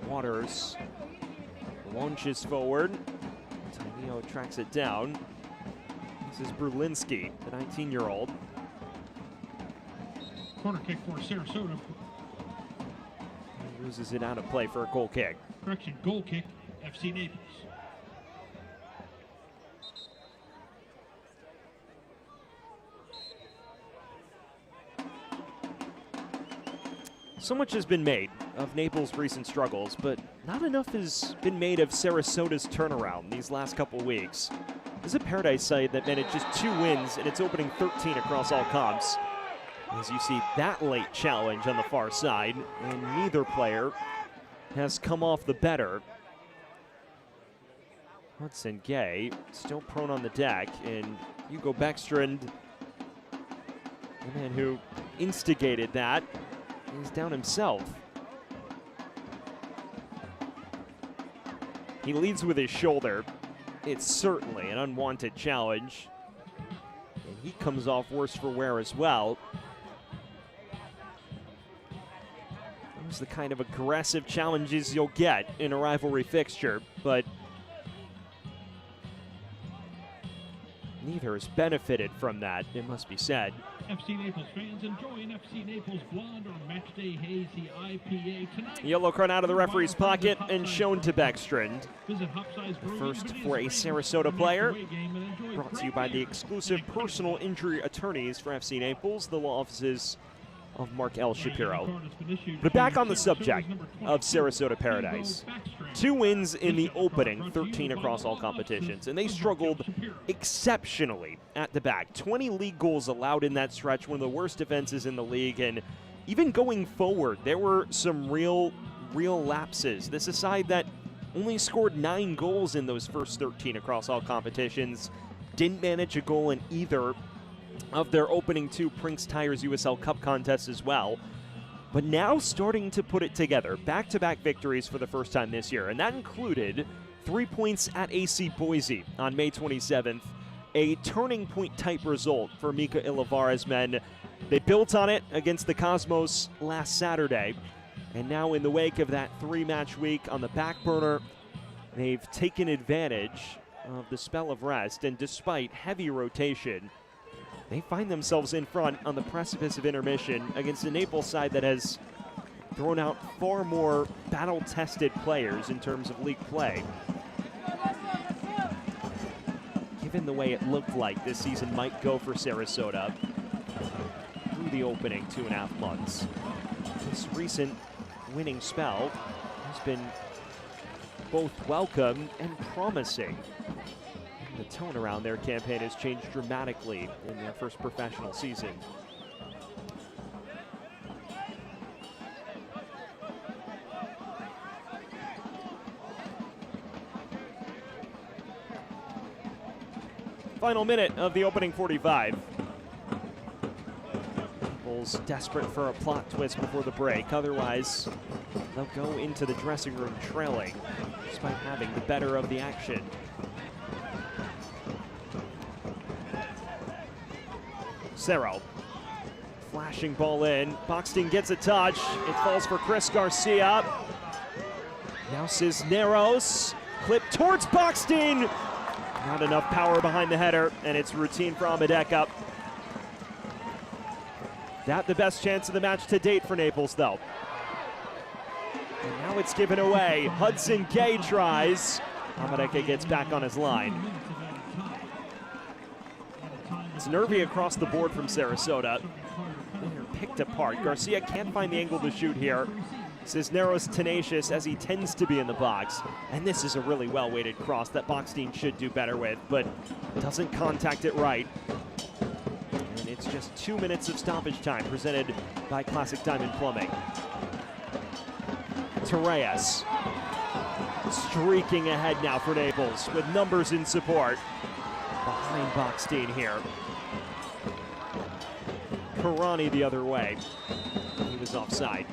Waters launches forward. Tainio tracks it down. This is Brulinski, the 19-year-old. Corner kick for Sarasota. He loses it out of play for a goal kick. Correction, goal kick, FC Naples. So much has been made of Naples' recent struggles, but not enough has been made of Sarasota's turnaround these last couple weeks. This is a Paradise side that managed just 2 wins in its opening 13 across all comps. As you see that late challenge on the far side, and neither player has come off the better. Hudson Gay still prone on the deck, and Hugo Beckstrand, the man who instigated that, is down himself. He leads with his shoulder. It's certainly an unwanted challenge. And he comes off worse for wear as well. Those are the kind of aggressive challenges you'll get in a rivalry fixture, but neither has benefited from that, it must be said. FC Naples fans enjoying FC Naples Blonde or Matchday Hazy IPA tonight. Yellow card out of the referee's pocket and shown to Beckstrand. The first for a Sarasota player. Brought to you by the exclusive personal injury attorneys for FC Naples, the law offices of Mark L. Shapiro. But back on the subject of Sarasota Paradise. 2 wins in the opening, 13 across all competitions, and they struggled exceptionally at the back. 20 league goals allowed in that stretch, one of the worst defenses in the league, and even going forward, there were some real lapses. This is a side that only scored 9 goals in those first 13 across all competitions, didn't manage a goal in either of their opening 2 Prinx Tires USL Cup contests as well. But now starting to put it together. Back-to-back victories for the first time this year, and that included 3 points at AC Boise on May 27th. A turning point type result for Mika Ilavare's men. They built on it against the Cosmos last Saturday, and now in the wake of that 3-match week on the back burner, they've taken advantage of the spell of rest, and despite heavy rotation, they find themselves in front on the precipice of intermission against a Naples side that has thrown out far more battle-tested players in terms of league play. Given the way it looked like this season might go for Sarasota through the opening 2.5 months, this recent winning spell has been both welcome and promising. The tone around their campaign has changed dramatically in their first professional season. Final minute of the opening 45. Naples desperate for a plot twist before the break. Otherwise, they'll go into the dressing room trailing, despite having the better of the action. Cerro. Flashing ball in. Boxteen gets a touch. It falls for Chris Garcia. Now Cisneros. Clip towards Boxteen. Not enough power behind the header, and it's routine for Amadeka. That the best chance of the match to date for Naples, though. And now it's given away. Hudson Gay tries. Amadeka gets back on his line. It's nervy across the board from Sarasota. They're picked apart. Garcia can't find the angle to shoot here. Cisneros tenacious as he tends to be in the box. And this is a really well-weighted cross that Boxteen should do better with, but doesn't contact it right. And it's just 2 minutes of stoppage time presented by Classic Diamond Plumbing. Torres streaking ahead now for Naples with numbers in support. Behind Boxteen here. Karani the other way. He was offside.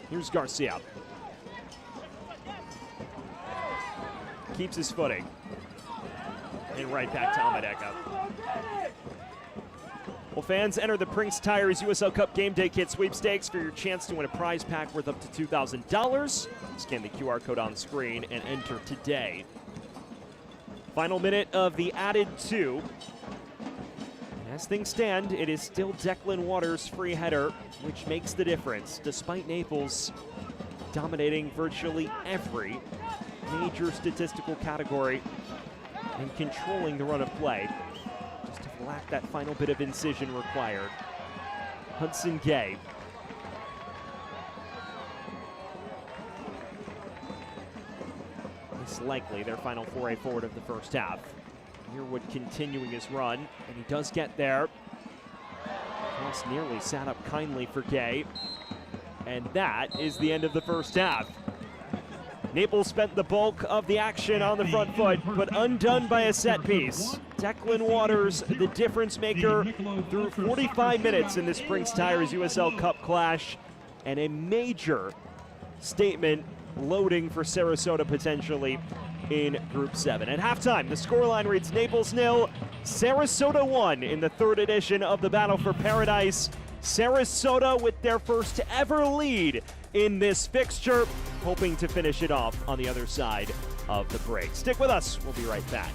Here's Garcia. Keeps his footing. And right back to Amadeka. Well, fans, enter the Prinx Tires USL Cup Game Day Kit sweepstakes for your chance to win a prize pack worth up to $2,000. Scan the QR code on screen and enter today. Final minute of the added 2. And as things stand, it is still Declan Waters' free header, which makes the difference, despite Naples dominating virtually every major statistical category and controlling the run of play. Just to lack that final bit of incision required. Hudson Gay. It's likely their final foray forward of the first half. Yearwood continuing his run, and he does get there. Cross nearly sat up kindly for Gay. And that is the end of the first half. Naples spent the bulk of the action on the front foot, but undone by a set piece. Declan Waters, the difference maker, through 45 minutes in this Prinx Tires USL Cup clash, and a major statement loading for Sarasota potentially in Group 7. At halftime, the scoreline reads Naples 0, Sarasota 1 in the third edition of the Battle for Paradise. Sarasota with their first ever lead in this fixture, hoping to finish it off on the other side of the break. Stick with us, we'll be right back.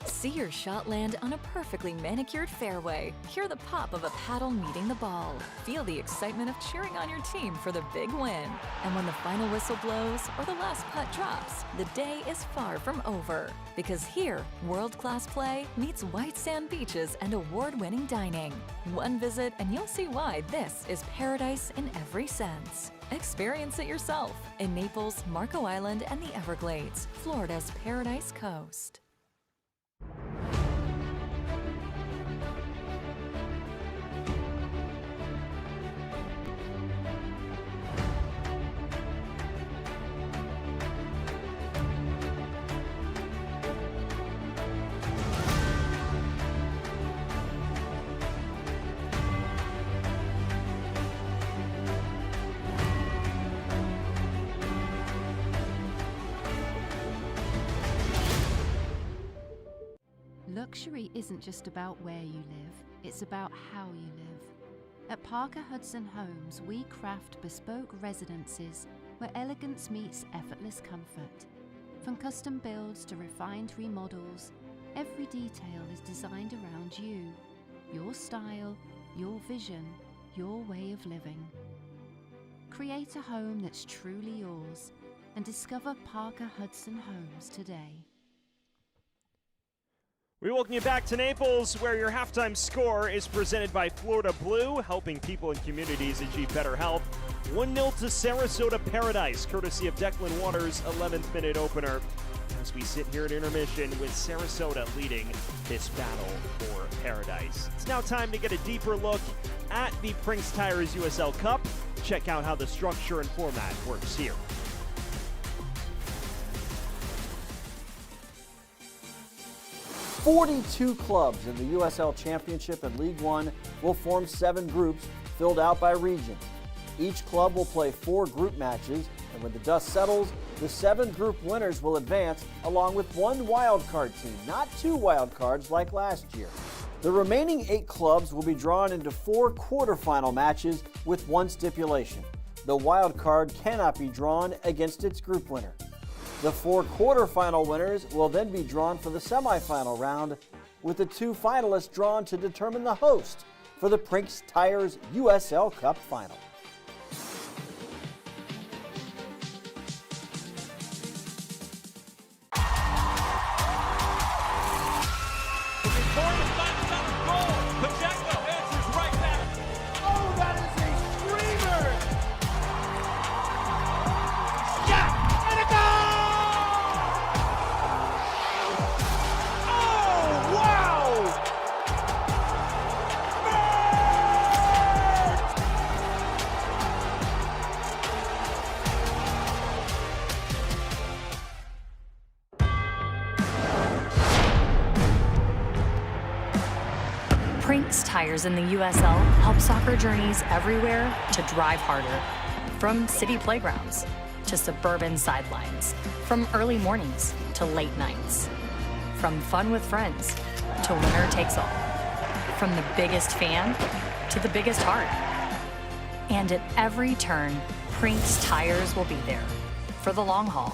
See your shot land on a perfectly manicured fairway. Hear the pop of a paddle meeting the ball. Feel the excitement of cheering on your team for the big win. And when the final whistle blows or the last putt drops, the day is far from over. Because here, world-class play meets white sand beaches and award-winning dining. One visit and you'll see why this is paradise in every sense. Experience it yourself in Naples, Marco Island, and the Everglades, Florida's Paradise Coast. Luxury isn't just about where you live, it's about how you live. At Parker Hudson Homes, we craft bespoke residences where elegance meets effortless comfort. From custom builds to refined remodels, every detail is designed around you, your style, your vision, your way of living. Create a home that's truly yours and discover Parker Hudson Homes today. We welcome you back to Naples, where your halftime score is presented by Florida Blue, helping people and communities achieve better health. 1-0 to Sarasota Paradise, courtesy of Declan Waters' 11th minute opener, as we sit here at intermission with Sarasota leading this battle for Paradise. It's now time to get a deeper look at the Prinx Tires USL Cup. Check out how the structure and format works here. "42 clubs in the USL Championship and League One will form 7 groups filled out by regions. Each club will play 4 group matches, and when the dust settles, the 7 group winners will advance along with 1 wildcard team, not 2 wildcards like last year. The remaining 8 clubs will be drawn into 4 quarterfinal matches with 1 stipulation. The wildcard cannot be drawn against its group winner. The 4 quarterfinal winners will then be drawn for the semifinal round, with the 2 finalists drawn to determine the host for the Prinx Tires USL Cup final. Prinx Tires in the USL help soccer journeys everywhere to drive harder. From city playgrounds to suburban sidelines, from early mornings to late nights, from fun with friends to winner takes all, from the biggest fan to the biggest heart. And at every turn, Prinx Tires will be there for the long haul.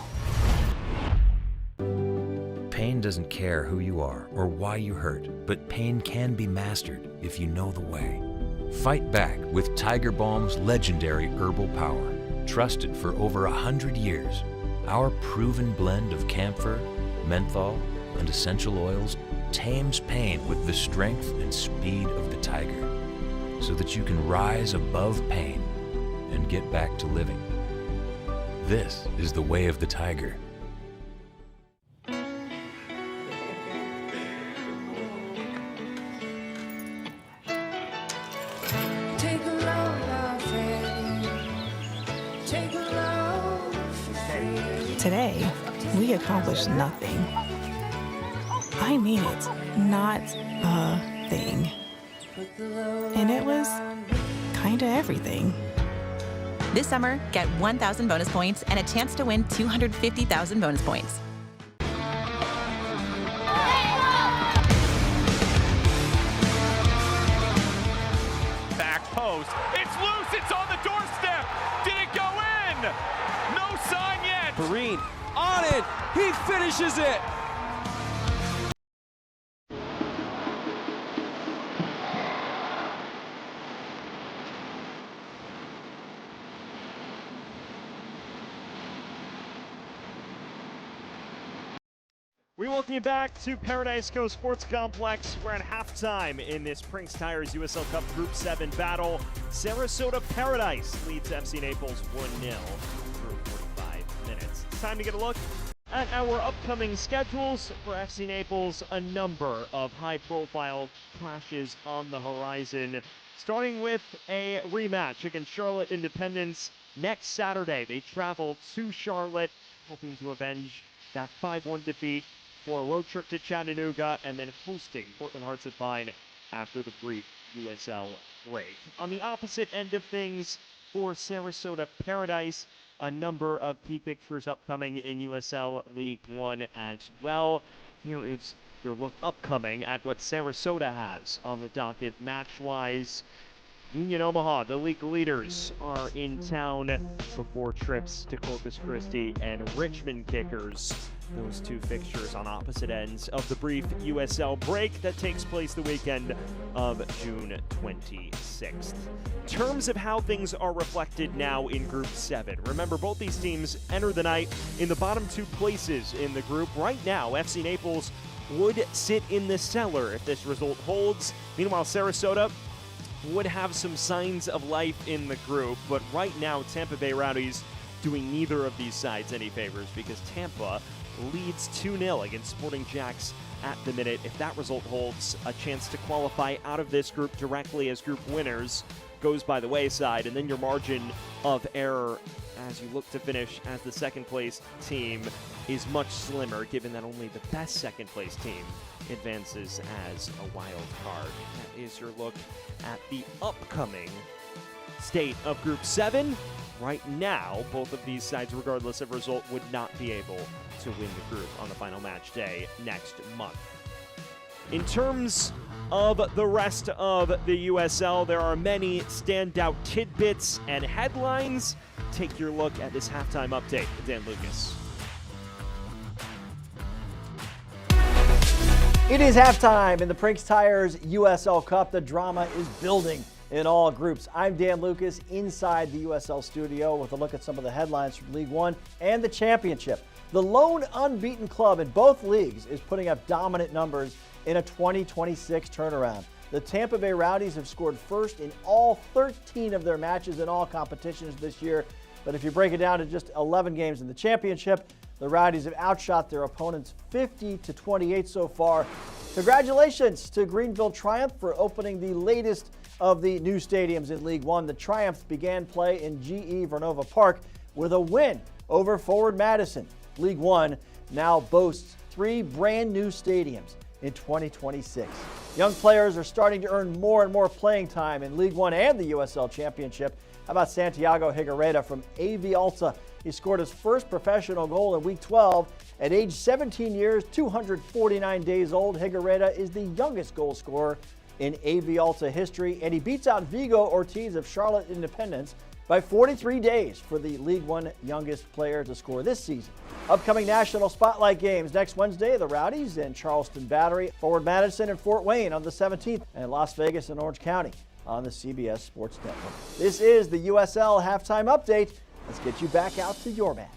Pain doesn't care who you are or why you hurt, but pain can be mastered if you know the way. Fight back with Tiger Balm's legendary herbal power. Trusted for over 100 years, our proven blend of camphor, menthol, and essential oils tames pain with the strength and speed of the tiger, so that you can rise above pain and get back to living. This is the way of the tiger. Today, we accomplished nothing. I mean it, not a thing. And it was kinda everything. This summer, get 1,000 bonus points and a chance to win 250,000 bonus points. Back post. It's loose. It's on the doorstep. Did it go in? No sign yet. Perrine on it. He finishes it. We welcome you back to Paradise Coast Sports Complex. We're at halftime in this Prinx Tires USL Cup Group 7 battle. Sarasota Paradise leads FC Naples 1-0 through 45 minutes. It's time to get a look at our upcoming schedules for FC Naples. A number of high-profile clashes on the horizon, starting with a rematch against Charlotte Independence next Saturday. They travel to Charlotte, hoping to avenge that 5-1 defeat for a road trip to Chattanooga, and then hosting Portland Hearts at Vine after the brief USL break. On the opposite end of things, for Sarasota Paradise, a number of key fixtures upcoming in USL League One as well. Here is your look upcoming at what Sarasota has on the docket match-wise. Union Omaha, the league leaders, are in town before trips to Corpus Christi and Richmond Kickers. Those two fixtures on opposite ends of the brief USL break that takes place the weekend of June 26th. In terms of how things are reflected now in Group 7, remember both these teams enter the night in the bottom 2 places in the group. Right now, FC Naples would sit in the cellar if this result holds. Meanwhile, Sarasota would have some signs of life in the group, but right now Tampa Bay Rowdies doing neither of these sides any favors because Tampa leads 2-0 against Sporting Jacks at the minute. If that result holds, a chance to qualify out of this group directly as group winners goes by the wayside, and then your margin of error as you look to finish as the second place team is much slimmer, given that only the best second place team advances as a wild card. That is your look at the upcoming state of Group 7. Right now, both of these sides, regardless of result, would not be able to win the group on the final match day next month. In terms of the rest of the USL, there are many standout tidbits and headlines. Take your look at this halftime update with Dan Lucas. It is halftime in the Prinx Tires USL Cup. The drama is building in all groups. I'm Dan Lucas inside the USL studio with a look at some of the headlines from League One and the Championship. The lone unbeaten club in both leagues is putting up dominant numbers in a 2026 turnaround. The Tampa Bay Rowdies have scored first in all 13 of their matches in all competitions this year. But if you break it down to just 11 games in the Championship, the Rowdies have outshot their opponents 50-28 so far. Congratulations to Greenville Triumph for opening the latest of the new stadiums in League One. The Triumph began play in GE Vernova Park with a win over Forward Madison. League One now boasts 3 brand new stadiums in 2026. Young players are starting to earn more and more playing time in League One and the USL Championship. How about Santiago Higuereta from AV Alta? He scored his first professional goal in Week 12. At age 17 years, 249 days old, Higuereta is the youngest goal scorer in AV Alta history, and he beats out Vigo Ortiz of Charlotte Independence by 43 days for the League One youngest player to score this season. Upcoming national spotlight games next Wednesday, the Rowdies and Charleston Battery, Forward Madison and Fort Wayne on the 17th, and Las Vegas and Orange County on the CBS Sports Network. This is the USL Halftime Update. Let's get you back out to your match.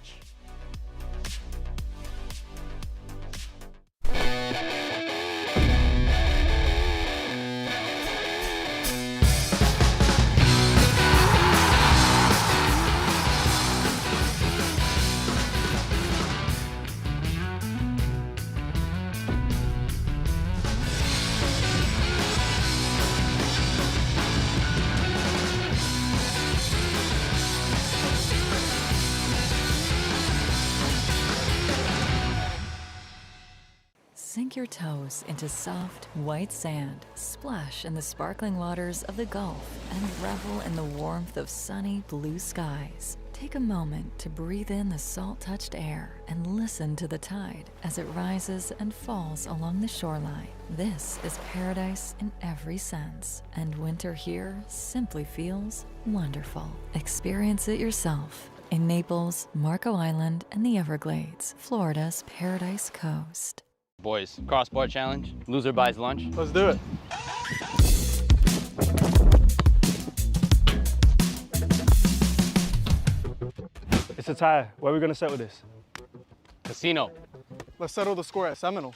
Sink your toes into soft, white sand, splash in the sparkling waters of the Gulf, and revel in the warmth of sunny blue skies. Take a moment to breathe in the salt-touched air and listen to the tide as it rises and falls along the shoreline. This is paradise in every sense, and winter here simply feels wonderful. Experience it yourself in Naples, Marco Island, and the Everglades, Florida's Paradise Coast. Boys, crossbar challenge. Loser buys lunch. Let's do it. It's a tie. Where are we going to set with this? Casino. Let's settle the score at Seminole.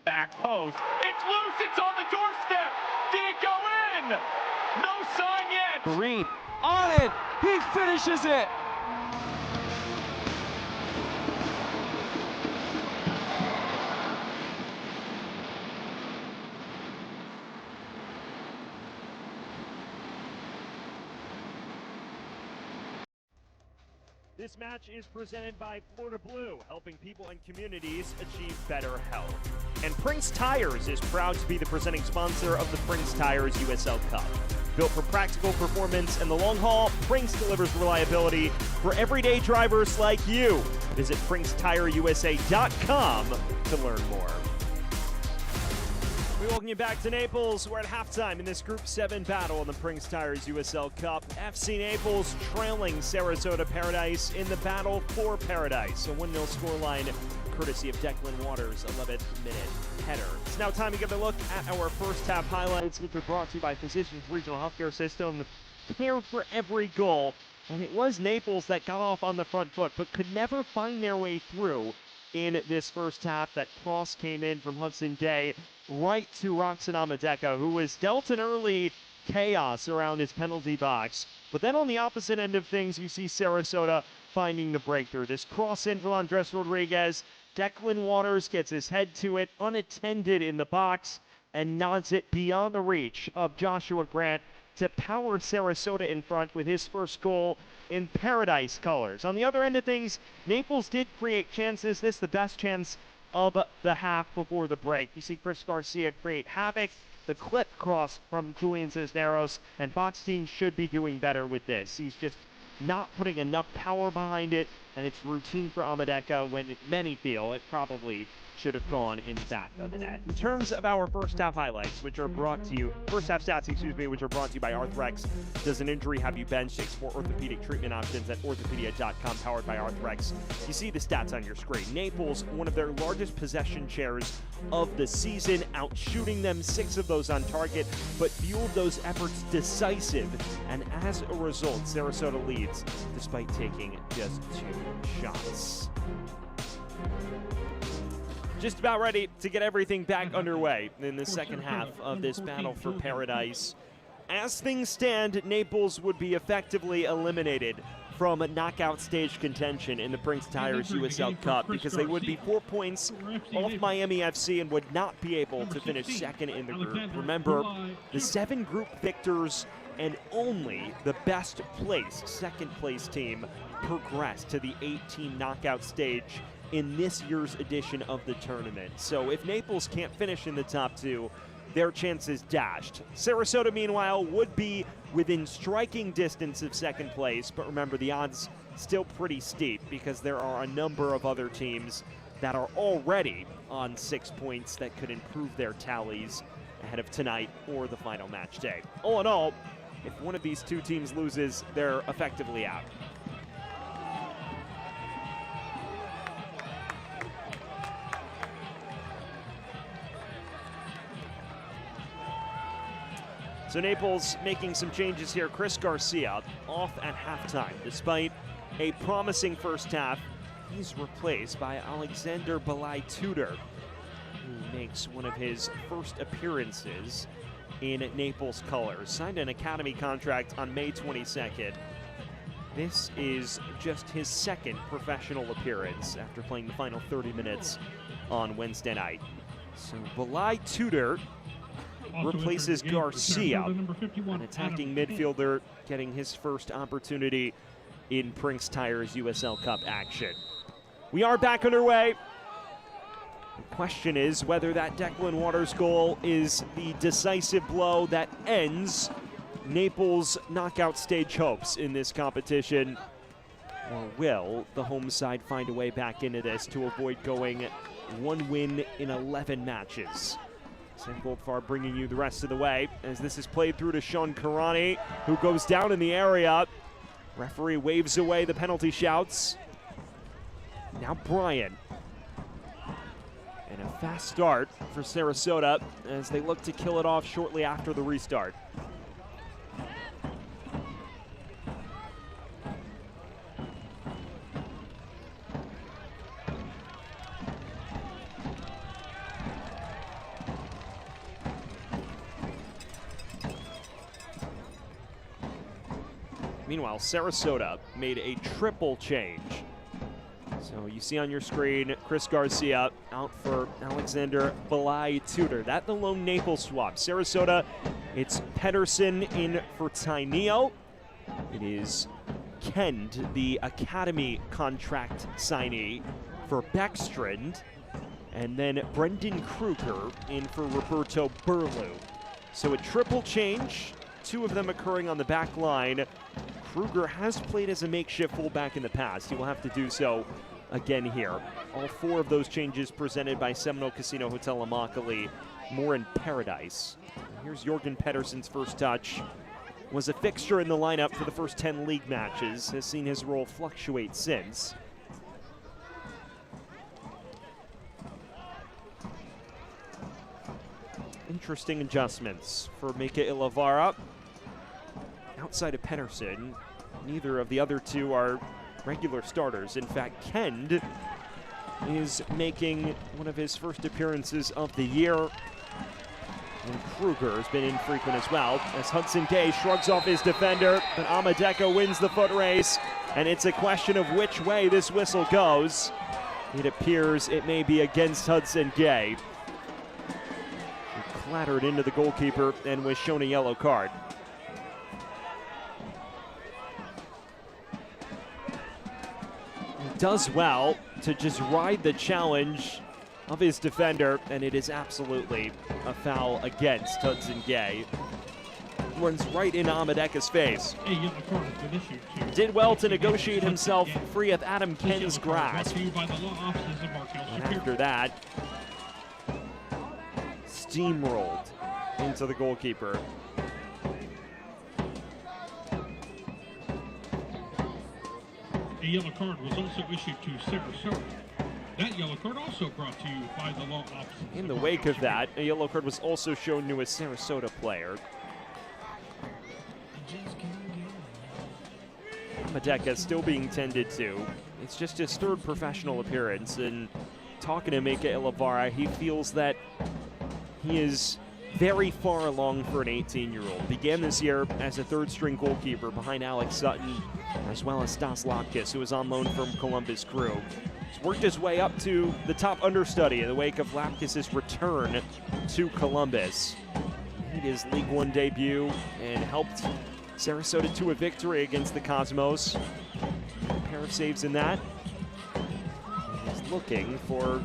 Back post. It's loose. It's on the doorstep. Did it go in? No sign yet. Green on it. He finishes it. This match is presented by Florida Blue, helping people and communities achieve better health. And Prinx Tires is proud to be the presenting sponsor of the Prinx Tires USL Cup. Built for practical performance and the long haul, Prinx delivers reliability for everyday drivers like you. Visit PrinxTireUSA.com to learn more. We welcome you back to Naples. We're at halftime in this Group 7 battle in the Prinx Tires USL Cup. FC Naples trailing Sarasota Paradise in the battle for Paradise. A 1-0 scoreline courtesy of Declan Waters' 11th minute header. It's now time to get a look at our first half highlights, which are brought to you by Physicians Regional Healthcare System. Care for every goal. And it was Naples that got off on the front foot, but could never find their way through in this first half. That cross came in from Hudson Day right to Roxon Amadeka, who was dealt an early chaos around his penalty box. But then on the opposite end of things, you see Sarasota finding the breakthrough. This cross in from Andres Rodriguez. Declan Waters gets his head to it, unattended in the box, and nods it beyond the reach of Joshua Grant to power Sarasota in front with his first goal in Paradise colors. On the other end of things, Naples did create chances. This is the best chance of the half before the break. You see Chris Garcia create havoc. The clip cross from Julian Cisneros, and Botstein should be doing better with this. He's just not putting enough power behind it, and it's routine for Amadeka when many feel it probably should have gone in the back of the net. In terms of our first half highlights, which are brought to you, first half stats, which are brought to you by Arthrex. Does an injury have you benched? Explore orthopedic treatment options at orthopedia.com, powered by Arthrex. You see the stats on your screen. Naples, one of their largest possession shares of the season, out shooting them, 6 of those on target, but fueled those efforts decisive. And as a result, Sarasota leads despite taking just 2 shots. Just about ready to get everything back underway in the second half of this battle for Paradise. As things stand, Naples would be effectively eliminated from a knockout stage contention in the Prinx Tires USL Cup because they would be 4 points off Miami FC and would not be able to finish second in the group. Remember, the 7 group victors and only the best placed second place team progressed to the 8-team knockout stage in this year's edition of the tournament. So if Naples can't finish in the top 2, their chances dashed. Sarasota, meanwhile, would be within striking distance of second place, but remember, the odds still pretty steep because there are a number of other teams that are already on 6 points that could improve their tallies ahead of tonight or the final match day. All in all, if one of these 2 teams loses, they're effectively out. So Naples making some changes here. Chris Garcia off at halftime. Despite a promising first half, he's replaced by Alexander Balai-Tudor, who makes one of his first appearances in Naples colors. Signed an academy contract on May 22nd. This is just his second professional appearance after playing the final 30 minutes on Wednesday night. So Balai-Tudor replaces Garcia, an attacking midfielder getting his first opportunity in Prinx Tires USL Cup action. We are back underway. The question is whether that Declan Waters goal is the decisive blow that ends Naples' knockout stage hopes in this competition, or will the home side find a way back into this to avoid going 1 win in 11 matches? Sam Goldfarb bringing you the rest of the way as this is played through to Sean Karani, who goes down in the area. Referee waves away the penalty shouts. Now Bryant. And a fast start for Sarasota as they look to kill it off shortly after the restart. Meanwhile, Sarasota made a triple change. So you see on your screen, Chris Garcia out for Alexander Balai-Tudor. That the lone Naples swap. Sarasota, it's Pedersen in for Tainio. It is Kend, the academy contract signee, for Beckstrand. And then Brendan Kruger in for Roberto Burlew. So a triple change, 2 of them occurring on the back line. Kruger has played as a makeshift fullback in the past. He will have to do so again here. All 4 of those changes presented by Seminole Casino Hotel Immokalee more in paradise. Here's Jorgen Pedersen's first touch. Was a fixture in the lineup for the first 10 league matches, has seen his role fluctuate since. Interesting adjustments for Mika Ilavara. Outside of Pedersen, neither of the other two are regular starters. In fact, Kend is making one of his first appearances of the year. And Kruger has been infrequent as well, as Hudson Gay shrugs off his defender, but Amadeka wins the foot race, and it's a question of which way this whistle goes. It appears it may be against Hudson Gay. He clattered into the goalkeeper and was shown a yellow card. He does well to just ride the challenge of his defender, and it is absolutely a foul against Hudson Gay. Runs right into Amadeka's face. Did well to negotiate himself free of Adam Ken's grasp. And after that, steamrolled into the goalkeeper. A yellow card was also issued to Sarasota. That yellow card also brought to you by the law offices. In the wake of that, a yellow card was also shown to a Sarasota player. Amadeka still being tended to. It's just his third professional appearance, and talking to Mika Ilavara, he feels that he is very far along for an 18-year-old. Began this year as a third-string goalkeeper behind Alex Sutton, as well as Stas Lapkus, who was on loan from Columbus Crew. He's worked his way up to the top understudy in the wake of Lapkus' return to Columbus. He made his League One debut and helped Sarasota to a victory against the Cosmos. A pair of saves in that. He's looking for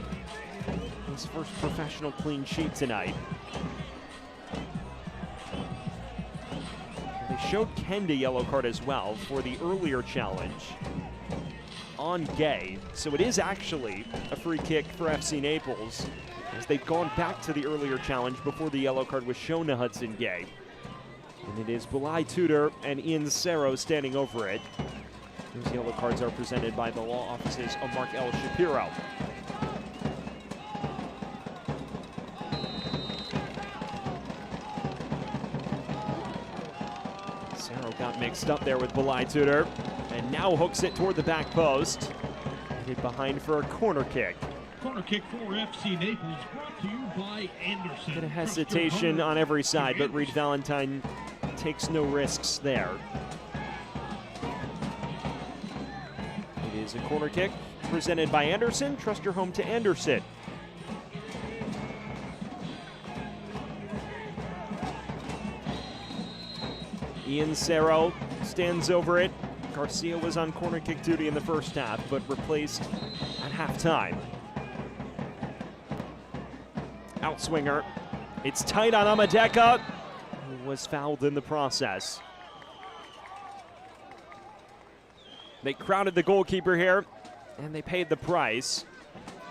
his first professional clean sheet tonight. They showed Kend a yellow card as well for the earlier challenge on Gay. So it is actually a free kick for FC Naples, as they've gone back to the earlier challenge before the yellow card was shown to Hudson Gay. And it is Bulai Tudor and Ian Cerro standing over it. Those yellow cards are presented by the law offices of Mark L. Shapiro. Cerro got mixed up there with Bulai Tudor, and now hooks it toward the back post. Headed behind for a corner kick. Corner kick for FC Naples, brought to you by Anderson. Bit of hesitation on every side, but Reed Valentine takes no risks there. It is a corner kick presented by Anderson. Trust your home to Anderson. Ian Cerro stands over it. Garcia was on corner kick duty in the first half, but replaced at halftime. Outswinger. It's tight on Amadeka, who was fouled in the process. They crowded the goalkeeper here, and they paid the price.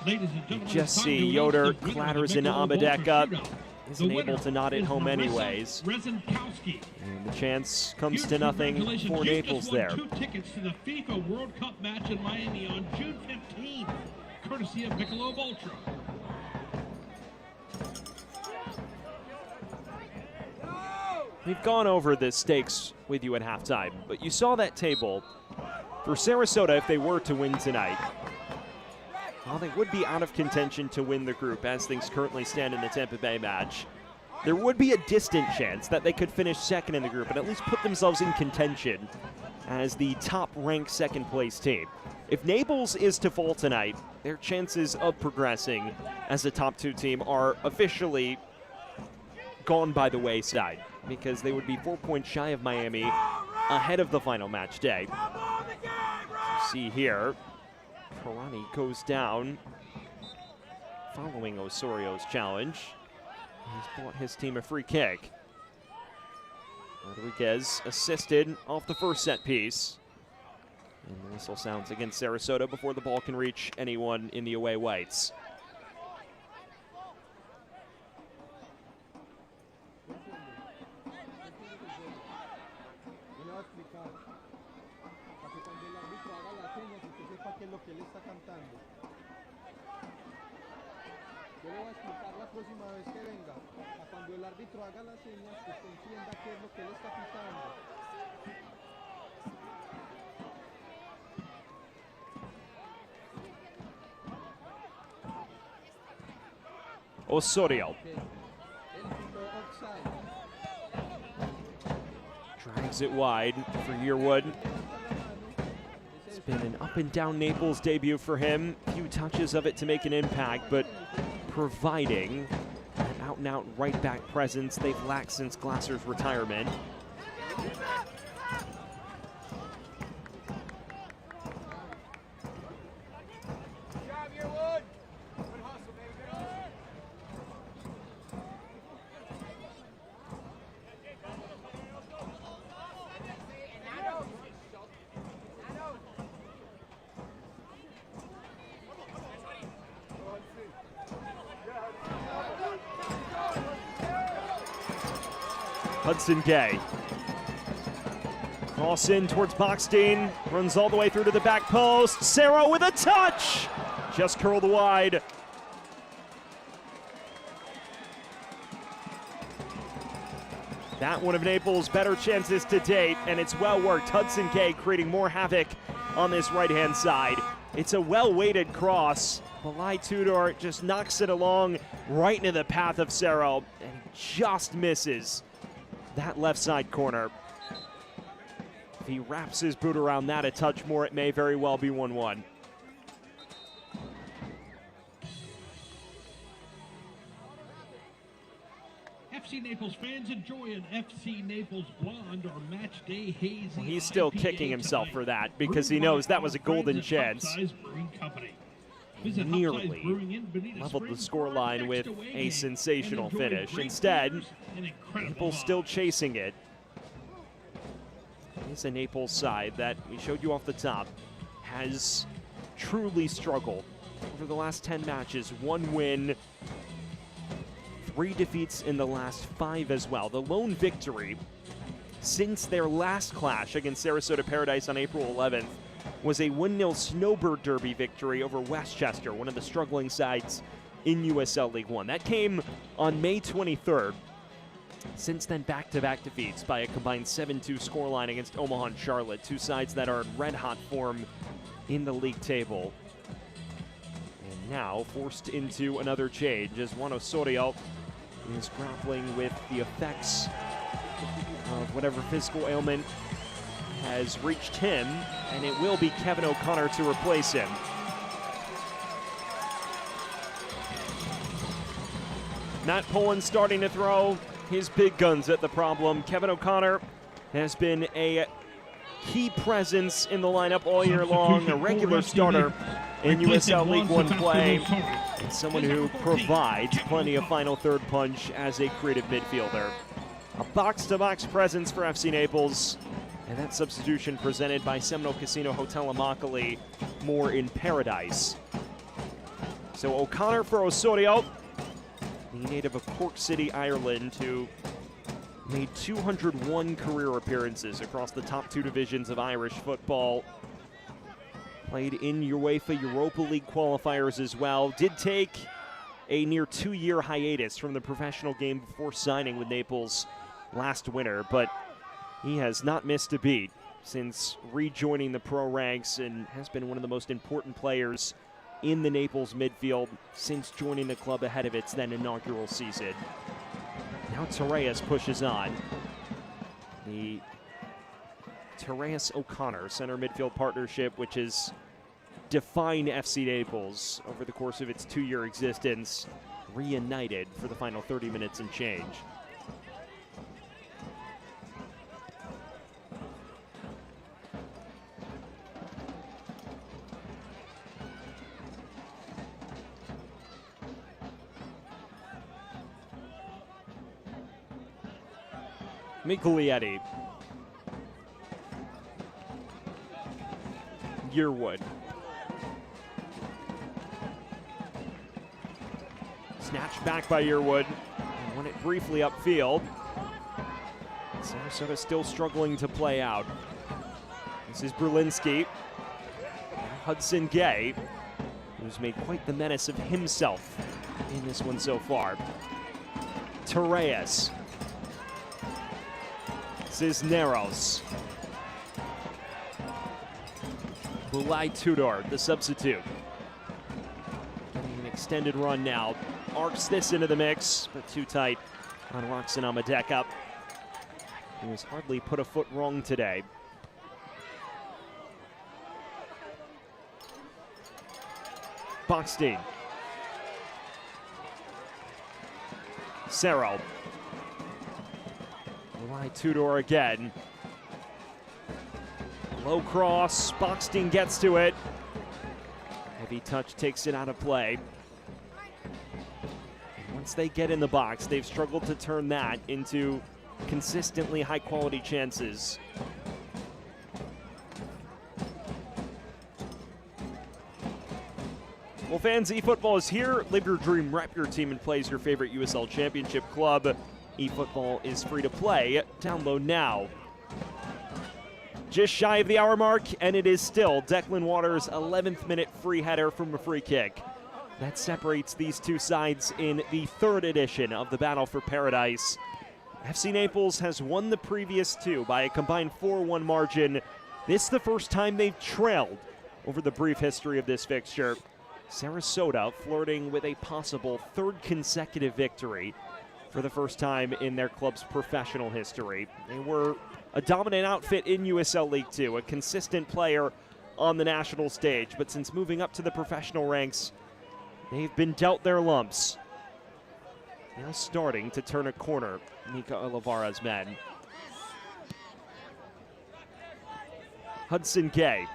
Ladies and gentlemen, you just see Yoder clatters into Amadeka. Isn't able to nod it home anyways. And the chance comes to nothing for Naples there. 2 tickets to the FIFA World Cup match in Miami on June 15th, courtesy of Michelob Ultra. We've gone over the stakes with you at halftime, but you saw that table. For Sarasota, if they were to win tonight, well, they would be out of contention to win the group as things currently stand in the Tampa Bay match. There would be a distant chance that they could finish second in the group and at least put themselves in contention as the top-ranked second-place team. If Naples is to fall tonight, their chances of progressing as a top 2 team are officially gone by the wayside, because they would be 4 points shy of Miami ahead of the final match day. You see here, Karani goes down following Osorio's challenge. He's bought his team a free kick. Rodriguez assisted off the first set piece. And the whistle sounds against Sarasota before the ball can reach anyone in the away whites. Osorio drags it wide for Yearwood. It's been an up and down Naples debut for him. Few touches of it to make an impact, but providing an out and out right back presence they've lacked since Glasser's retirement. Hudson Gay. Cross in towards Boxstein. Runs all the way through to the back post. Cerro with a touch! Just curled wide. That one of Naples' better chances to date, and it's well worked. Hudson Gay creating more havoc on this right-hand side. It's a well-weighted cross. Balai Tudor just knocks it along right into the path of Cerro and just misses that left side corner. If he wraps his boot around that a touch more, it may very well be 1-1. FC Naples fans enjoy an FC Naples blonde or match day hazy. Well, he's still kicking himself for that because he knows that was a golden chance. Nearly leveled the scoreline with a sensational finish. Instead, Naples still chasing it. It's a Naples side that we showed you off the top has truly struggled over the last 10 matches. 1 win, 3 defeats in the last 5 as well. The lone victory since their last clash against Sarasota Paradise on April 11th was a 1-0 Snowbird Derby victory over Westchester, one of the struggling sides in USL League One. That came on May 23rd. Since then, back-to-back defeats by a combined 7-2 scoreline against Omaha and Charlotte, 2 sides that are in red-hot form in the league table. And now forced into another change as Juan Osorio is grappling with the effects of whatever physical ailment has reached him, and it will be Kevin O'Connor to replace him. Matt Pullen starting to throw his big guns at the problem. Kevin O'Connor has been a key presence in the lineup all year long, a regular starter in USL League One play, and someone who provides plenty of final third punch as a creative midfielder. A box-to-box presence for FC Naples, and that substitution presented by Seminole Casino Hotel Immokalee, more in Paradise. So O'Connor for Osorio, the native of Cork City, Ireland, who made 201 career appearances across the top 2 divisions of Irish football. Played in UEFA Europa League qualifiers as well. Did take a near 2-year hiatus from the professional game before signing with Naples last winter, but he has not missed a beat since rejoining the pro ranks and has been one of the most important players in the Naples midfield since joining the club ahead of its then inaugural season. Now Tereas pushes on. The Tereas-O'Connor center midfield partnership, which has defined FC Naples over the course of its 2-year existence, reunited for the final 30 minutes and change. Miglietti. Yearwood. Snatched back by Yearwood. And won it briefly upfield. Sarasota still struggling to play out. This is Berlinski. Hudson Gay, who's made quite the menace of himself in this one so far. Torres. Cisneros. Bulai Tudor, the substitute. Getting an extended run now. Arcs this into the mix, but too tight on Roxon Amadeka. He has hardly put a foot wrong today. Boxstein. Cerro. Bulai Tudor again. Low cross, Boxstein gets to it. Heavy touch takes it out of play. And once they get in the box, they've struggled to turn that into consistently high quality chances. Well, fans, eFootball is here. Live your dream, rep your team, and play as your favorite USL Championship club. eFootball is free to play. Download now. Just shy of the hour mark, and it is still Declan Waters' 11th minute free header from a free kick. That separates these two sides in the third edition of the Battle for Paradise. FC Naples has won the previous two by a combined 4-1 margin. This is the first time they've trailed over the brief history of this fixture. Sarasota flirting with a possible third consecutive victory for the first time in their club's professional history. They were a dominant outfit in USL League Two, a consistent player on the national stage, but since moving up to the professional ranks, they've been dealt their lumps. Now starting to turn a corner, Nika Olivara's men. Hudson Gay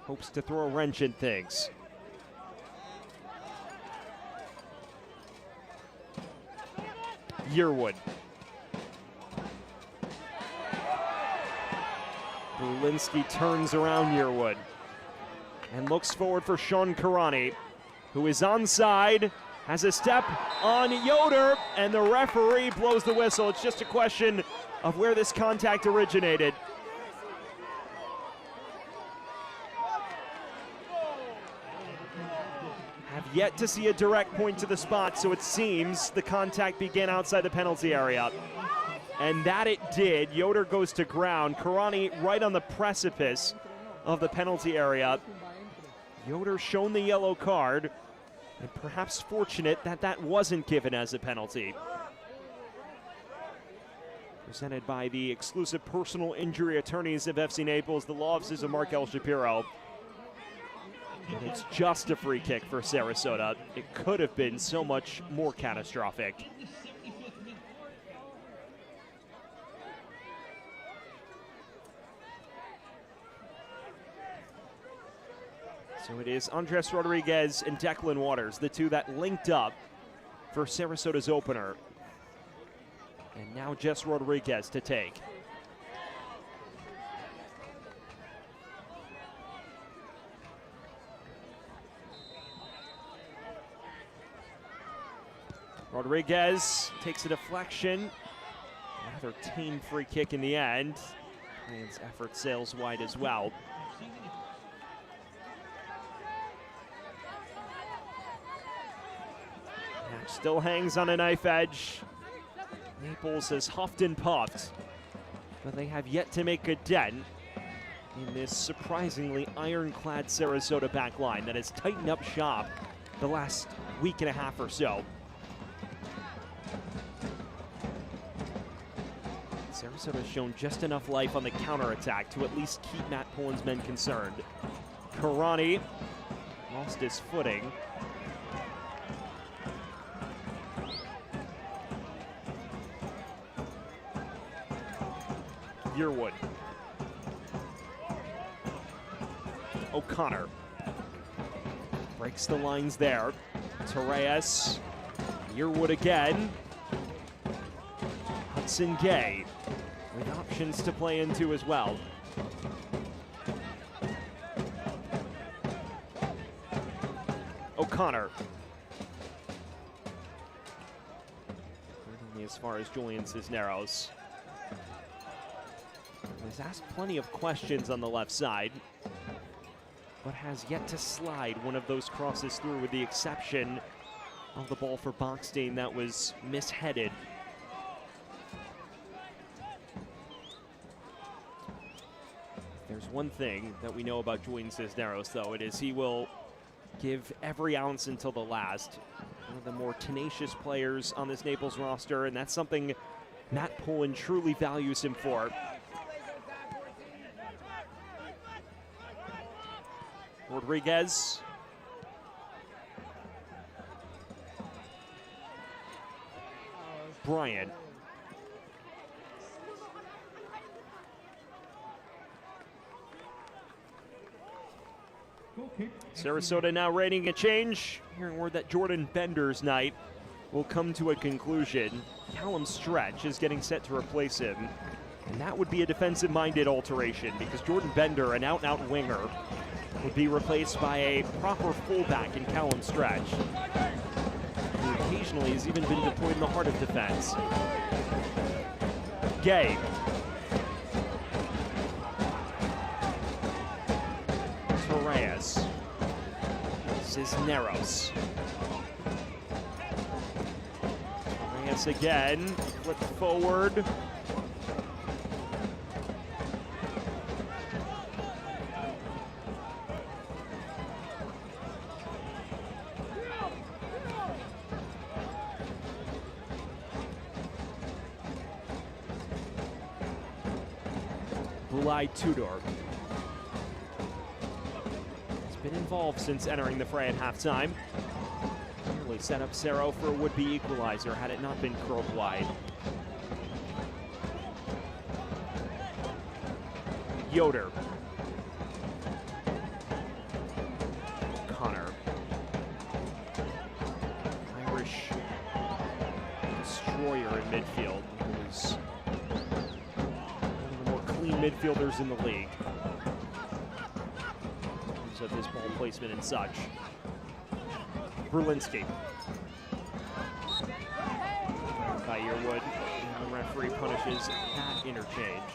hopes to throw a wrench in things. Yearwood. Berlinski turns around Yearwood and looks forward for Sean Karani, who is onside, has a step on Yoder, and the referee blows the whistle. It's just a question of where this contact originated. Have yet to see a direct point to the spot, so it seems the contact began outside the penalty area. And that it did. Yoder goes to ground. Karani right on the precipice of the penalty area. Yoder shown the yellow card, and perhaps fortunate that that wasn't given as a penalty. Presented by the exclusive personal injury attorneys of FC Naples, the law offices of Mark L. Shapiro. And it's just a free kick for Sarasota. It could have been so much more catastrophic. So it is Andres Rodriguez and Declan Waters, the two that linked up for Sarasota's opener. And now just Rodriguez to take. Rodriguez takes a deflection. Rather tame free kick in the end. Ryan's effort sails wide as well. Match still hangs on a knife edge. Naples has huffed and puffed, but they have yet to make a dent in this surprisingly ironclad Sarasota back line that has tightened up shop the last week and a half or so. Sarasota has shown just enough life on the counterattack to at least keep Matt Pullen's men concerned. Karani lost his footing. Yearwood. O'Connor breaks the lines there. Torres. Yearwood again. Hudson Gay with options to play into as well. O'Connor. Only as far as Julian Cisneros. has asked plenty of questions on the left side, but has yet to slide one of those crosses through, with the exception of the ball for Bockstein that was misheaded. There's one thing that we know about Julian Cisneros, though. It is he will give every ounce until the last. One of the more tenacious players on this Naples roster, and that's something Matt Pullen truly values him for. Rodriguez. Bryant. Sarasota now readying a change. Hearing word that Jordan Bender's night will come to a conclusion. Callum Stretch is getting set to replace him. And that would be a defensive-minded alteration, because Jordan Bender, an out-and-out winger, would be replaced by a proper fullback in Callum Stretch, who occasionally has even been deployed in the heart of defense. Gay. Torres. Cisneros. Torres again. Flip forward. Tudor. He's been involved since entering the fray at halftime. Nearly set up Cerro for a would-be equalizer had it not been curled wide. Yoder. Connor. Irish destroyer in midfield. Who's midfielders in the league in terms of his ball placement and such. Berlinski. By Yearwood, and the referee punishes that interchange.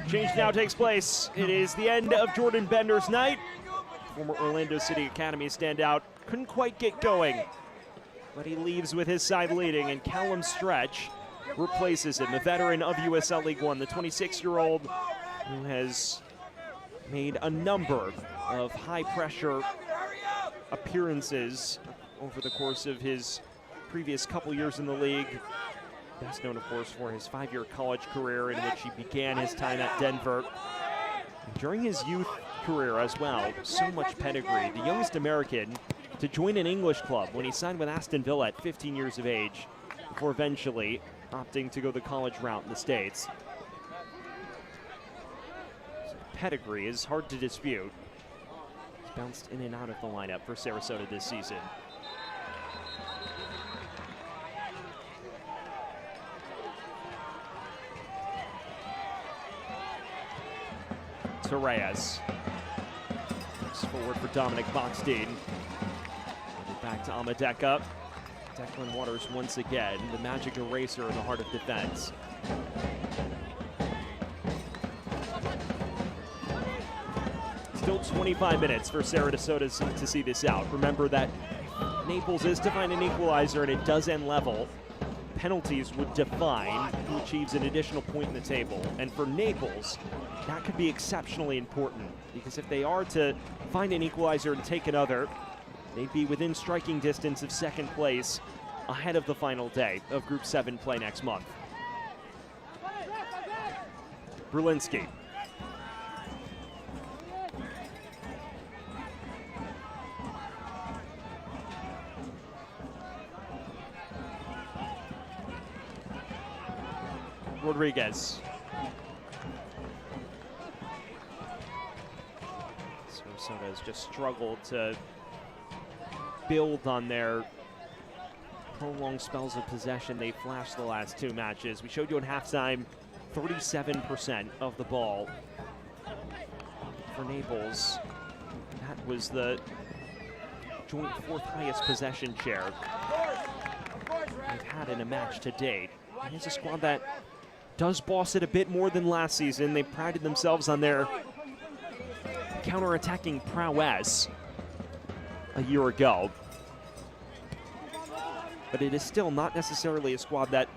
Change now takes place. It is the end of Jordan Bender's night. Former Orlando City Academy standout couldn't quite get going, but he leaves with his side leading, and Callum Stretch replaces him, the veteran of USL League One, the 26-year-old who has made a number of high-pressure appearances over the course of his previous couple years in the league. Best known, of course, for his 5-year college career in which he began his time at Denver. And during his youth career as well, so much pedigree. The youngest American to join an English club when he signed with Aston Villa at 15 years of age, before eventually opting to go the college route in the States. So pedigree is hard to dispute. He's bounced in and out of the lineup for Sarasota this season. Torres. Looks forward for Dominic Bockstein. Back to Amadeka. Declan Waters once again, the magic eraser in the heart of defense. Still 25 minutes for Sarasota to see this out. Remember that Naples is to find an equalizer and it does end level. Penalties would define who achieves an additional point in the table. And for Naples, that could be exceptionally important, because if they are to find an equalizer and take another, they'd be within striking distance of second place ahead of the final day of Group 7 play next month. Berlinski. Rodriguez. Sarasota has just struggled to build on their prolonged spells of possession they flashed the last two matches. We showed you at halftime 37% of the ball for Naples. That was the joint fourth highest possession share. they've had in a match to date. And it's a squad that does boss it a bit more than last season. They prided themselves on their counter-attacking prowess a year ago. But it is still not necessarily a squad that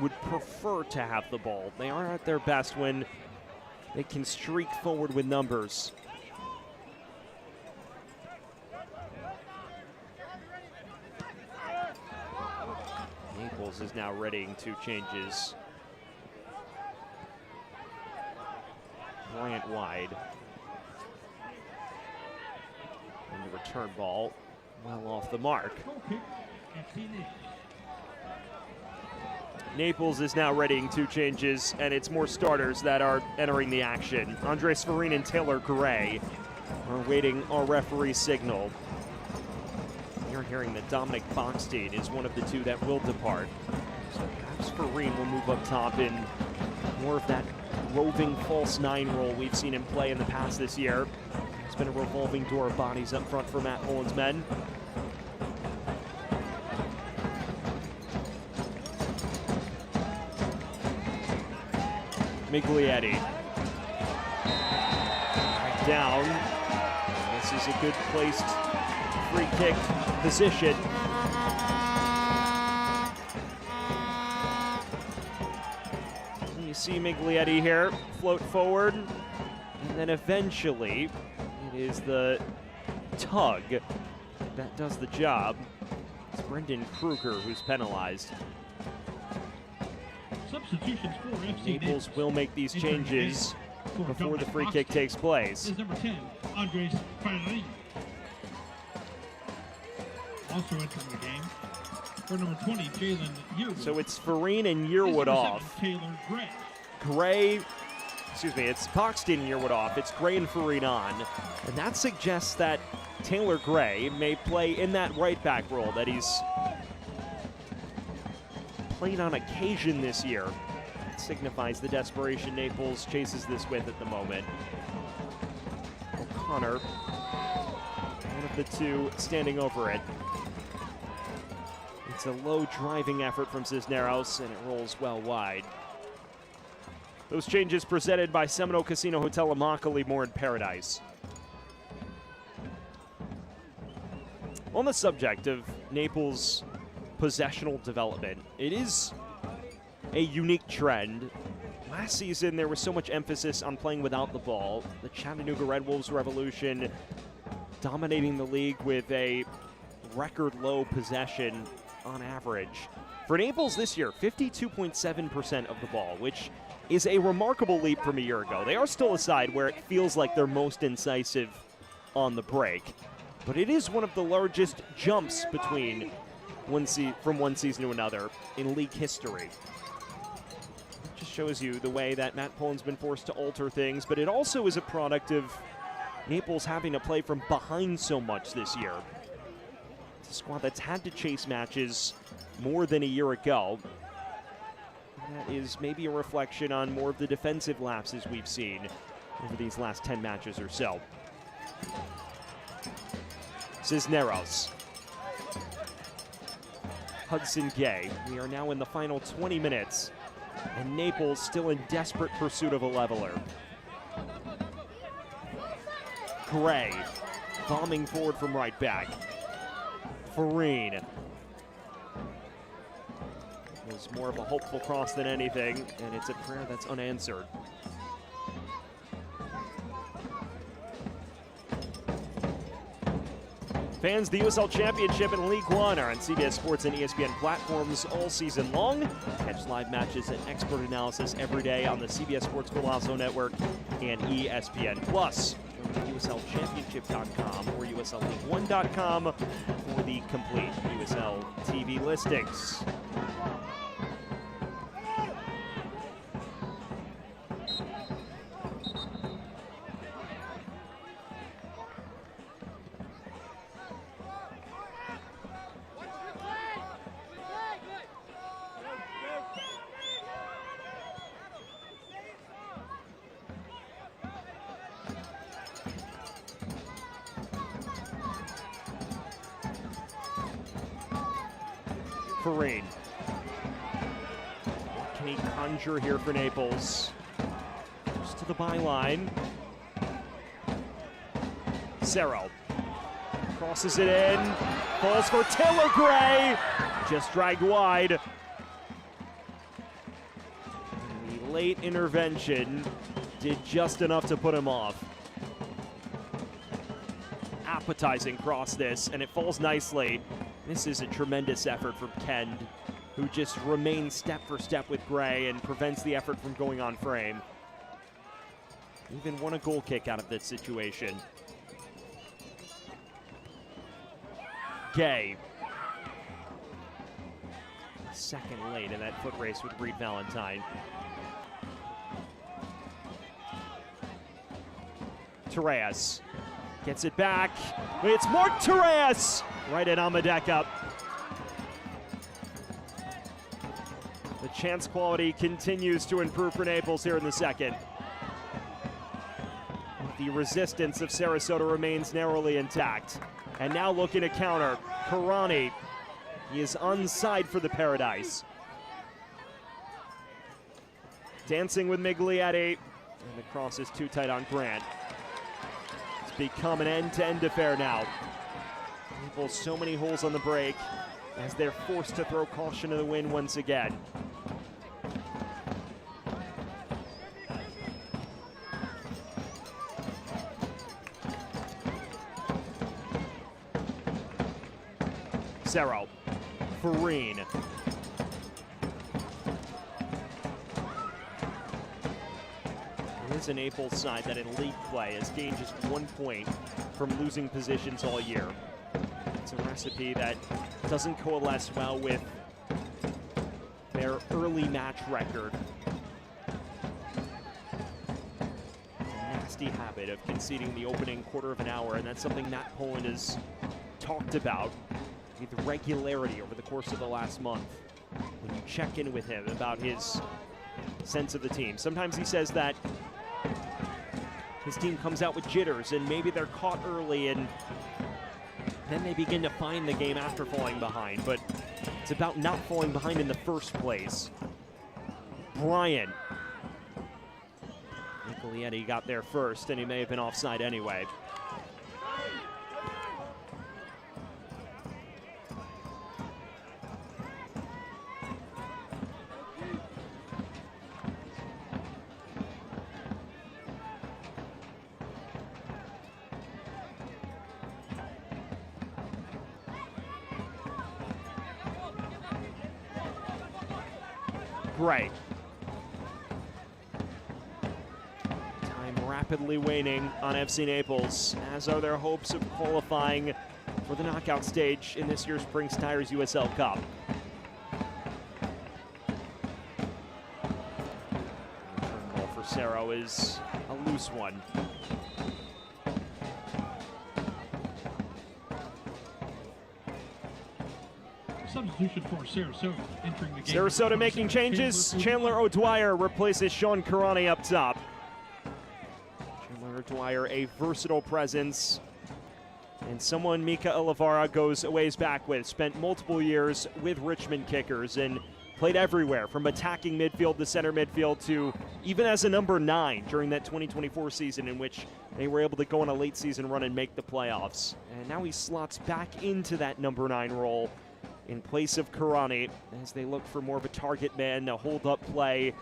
would prefer to have the ball. They are at their best when they can streak forward with numbers. Naples is now readying 2 changes. Bryant wide. And the return ball well off the mark. Naples is now readying 2 changes, and it's more starters that are entering the action. Andres Farine and Taylor Gray are waiting our referee's signal. You're hearing that Dominic Bockstein is one of the 2 that will depart. So perhaps Farine will move up top in more of that roving false 9 role we've seen him play in the past this year. It's been a revolving door of bodies up front for Matt Poland's men. Miglietti. Right down. This is a good placed free kick position. You see Miglietti here float forward, and then eventually it is the tug that does the job. It's Brendan Kruger who's penalized. Substitutions for FC Naples will make these changes before the free kick takes place. Is number 10, Andres Farine. Also entering the game for number 20, Jalen Yearwood. So it's Farine and Yearwood off. Taylor Gray. It's Bockstein and Yearwood off. It's Gray and Farine on. And that suggests that Taylor Gray may play in that right back role that he's played on occasion this year. It signifies the desperation Naples chases this with at the moment. O'Connor, one of the 2 standing over it. It's a low driving effort from Cisneros, and it rolls well wide. Those changes presented by Seminole Casino Hotel Immokalee, more in Paradise. On the subject of Naples' possessional development, it is a unique trend. Last season, there was so much emphasis on playing without the ball. The Chattanooga Red Wolves revolution dominating the league with a record low possession on average. For Naples this year, 52.7% of the ball, which is a remarkable leap from a year ago. They are still a side where it feels like they're most incisive on the break, but it is one of the largest jumps between from one season to another in league history. It just shows you the way that Matt Poland's been forced to alter things, but it also is a product of Naples having to play from behind so much this year. It's a squad that's had to chase matches more than a year ago. And that is maybe a reflection on more of the defensive lapses we've seen over these last 10 matches or so. Cisneros. Hudson Gay. We are now in the final 20 minutes, and Naples still in desperate pursuit of a leveler. Gray bombing forward from right back. Farine. It was more of a hopeful cross than anything, and it's a prayer that's unanswered. Fans, the USL Championship and League One are on CBS Sports and ESPN platforms all season long. Catch live matches and expert analysis every day on the CBS Sports Golazo Network and ESPN+. Go to USLChampionship.com or USLLeague1.com for the complete USL TV listings. Farine. What can he conjure here for Naples? Just to the byline. Cerro crosses it in, falls for Taylor Gray, just dragged wide. And the late intervention did just enough to put him off. Appetizing cross this, and it falls nicely. This is a tremendous effort from Kend, who just remains step for step with Gray and prevents the effort from going on frame. Even won a goal kick out of this situation. Gay. Second late in that foot race with Reed Valentine. Torres gets it back. It's Mark Torres right at Amadeka. The chance quality continues to improve for Naples here in the second. The resistance of Sarasota remains narrowly intact. And now looking to counter, Karani. He is onside for the Paradise. Dancing with Miglietti, and the cross is too tight on Grant. It's become an end-to-end affair now. Naples so many holes on the break as they're forced to throw caution to the wind once again. Cerro, Farine. It is a Naples side that in league play has gained just 1 point from losing positions all year. It's a recipe that doesn't coalesce well with their early match record. A nasty habit of conceding the opening quarter of an hour, and that's something Matt Poland has talked about with regularity over the course of the last month. When you check in with him about his sense of the team, sometimes he says that his team comes out with jitters and maybe they're caught early and then they begin to find the game after falling behind, but it's about not falling behind in the first place. Brian. Miglietti got there first and he may have been offside anyway. Gray. Time rapidly waning on FC Naples, as are their hopes of qualifying for the knockout stage in this year's Prinx Tires USL Cup. Return ball for Cerro is a loose one. Substitution for Sarasota entering the game. Sarasota making changes. Chandler O'Dwyer replaces Sean Karani up top. Chandler O'Dwyer, a versatile presence, and someone Mika Olivara goes a ways back with. Spent multiple years with Richmond Kickers and played everywhere from attacking midfield to center midfield to even as a number 9 during that 2024 season in which they were able to go on a late season run and make the playoffs. And now he slots back into that number 9 role in place of Karani as they look for more of a target man, a hold-up play,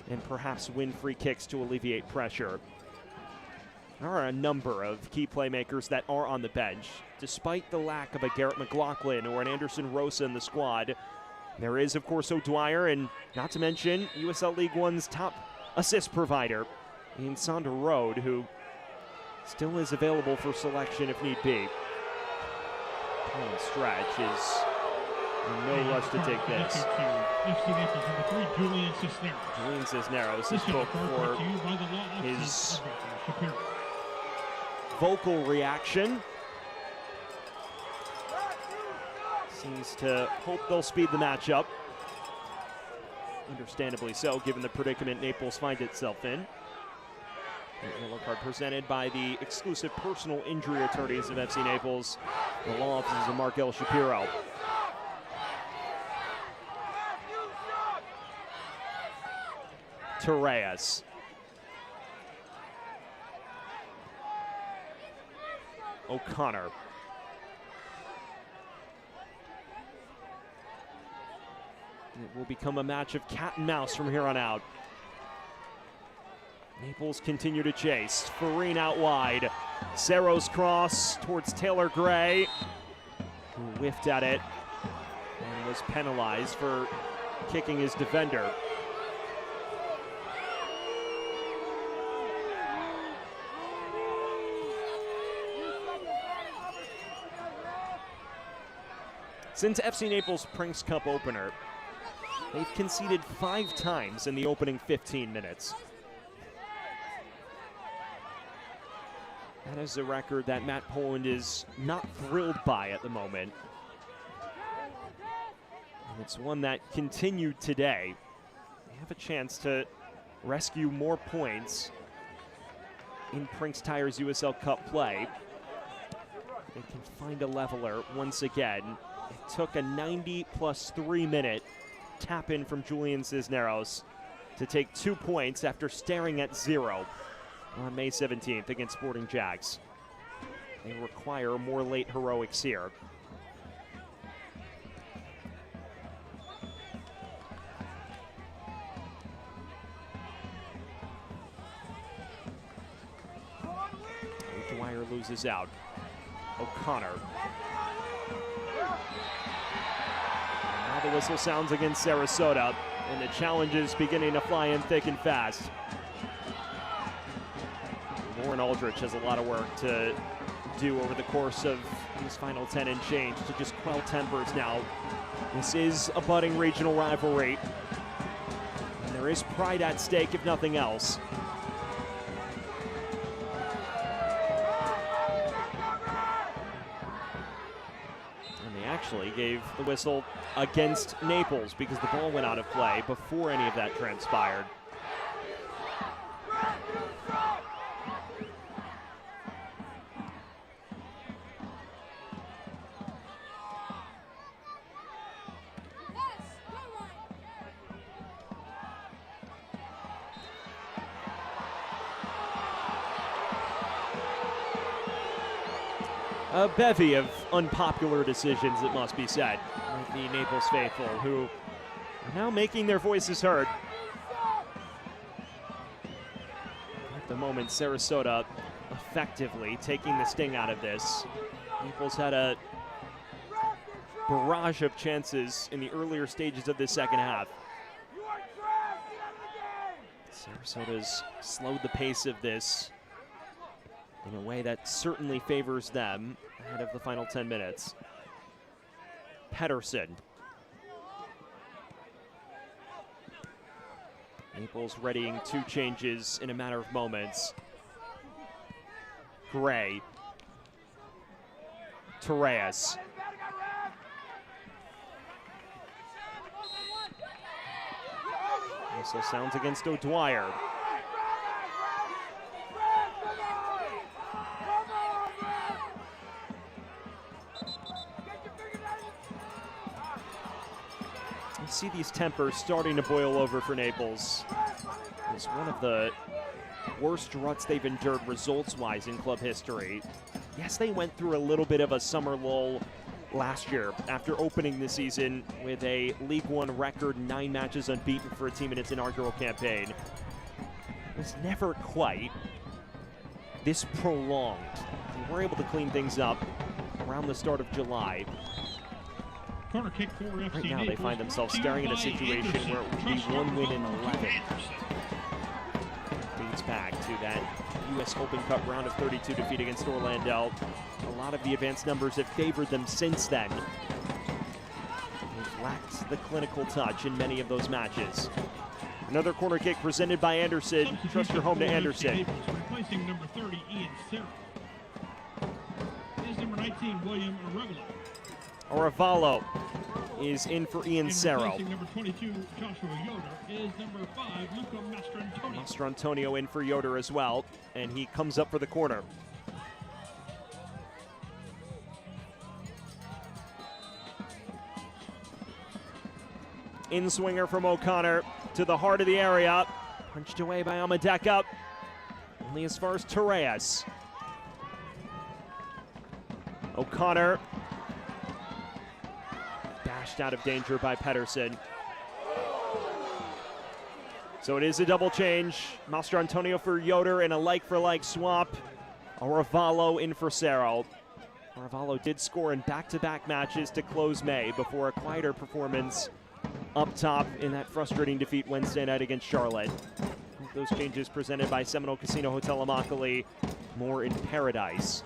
and perhaps win free kicks to alleviate pressure. There are a number of key playmakers that are on the bench. Despite the lack of a Garrett McLaughlin or an Anderson Rosa in the squad, there is, of course, O'Dwyer, and not to mention USL League One's top assist provider in Sander Rode, who still is available for selection if need be. Stretch is in no rush to take this. Julian Cisneros is booked for his vocal reaction. Seems to hope they'll speed the match up. Understandably so, given the predicament Naples finds itself in. A yellow card presented by the exclusive personal injury attorneys of FC Naples, the law offices of Mark L. Shapiro. to Reyes. O'Connor. It will become a match of cat and mouse from here on out. Naples continue to chase. Farine out wide. Cerro's cross towards Taylor Gray, who whiffed at it and was penalized for kicking his defender. Since FC Naples' Prinx Cup opener, they've conceded 5 times in the opening 15 minutes. That is a record that Matt Poland is not thrilled by at the moment. And it's one that continued today. They have a chance to rescue more points in Prinx Tire's USL Cup play. They can find a leveler once again. It took a 90+3 minute tap in from Julian Cisneros to take 2 points after staring at 0 on May 17th against Sporting Jags. They require more late heroics here. Dwyer loses out. O'Connor. Now the whistle sounds against Sarasota, and the challenge is beginning to fly in thick and fast. Warren Aldrich has a lot of work to do over the course of these final 10 and change to just quell tempers now. This is a budding regional rivalry, and there is pride at stake, if nothing else. And they actually gave the whistle against Naples because the ball went out of play before any of that transpired. A bevy of unpopular decisions, it must be said, with the Naples faithful, who are now making their voices heard. At the moment, Sarasota effectively taking the sting out of this. Naples had a barrage of chances in the earlier stages of this second half. Sarasota's slowed the pace of this in a way that certainly favors them ahead of the final 10 minutes. Pedersen. Naples readying 2 changes in a matter of moments. Gray. To Reyes. Whistle sounds against O'Dwyer. See these tempers starting to boil over for Naples. It's one of the worst ruts they've endured results-wise in club history. Yes, they went through a little bit of a summer lull last year after opening the season with a League One record, 9 matches unbeaten for a team in its inaugural campaign. It was never quite this prolonged. They were able to clean things up around the start of July. Corner kick for FC Right now, Naples. they find themselves staring at a situation where it would be 1 win in 11. Dates back to that U.S. Open Cup round of 32 defeat against Orlando. A lot of the advanced numbers have favored them since then. They've lacked the clinical touch in many of those matches. Another corner kick presented by Anderson. Trust your home to Anderson. Replacing number 30, Ian Serra. Is number 19, William Arevalo is in for Ian Serra. Number 22, Joshua Yoder, is number 5, Luca Mastrantonio. Mastrantonio in for Yoder as well, and he comes up for the corner. In swinger from O'Connor to the heart of the area. Punched away by Amadeka. Only as far as Torres. O'Connor. Bashed out of danger by Pedersen. So it is a double change. Master Antonio for Yoder in a like-for-like swap. Arevalo in for Cerro. Arevalo did score in back-to-back matches to close May before a quieter performance up top in that frustrating defeat Wednesday night against Charlotte. Those changes presented by Seminole Casino Hotel Immokalee. More in Paradise.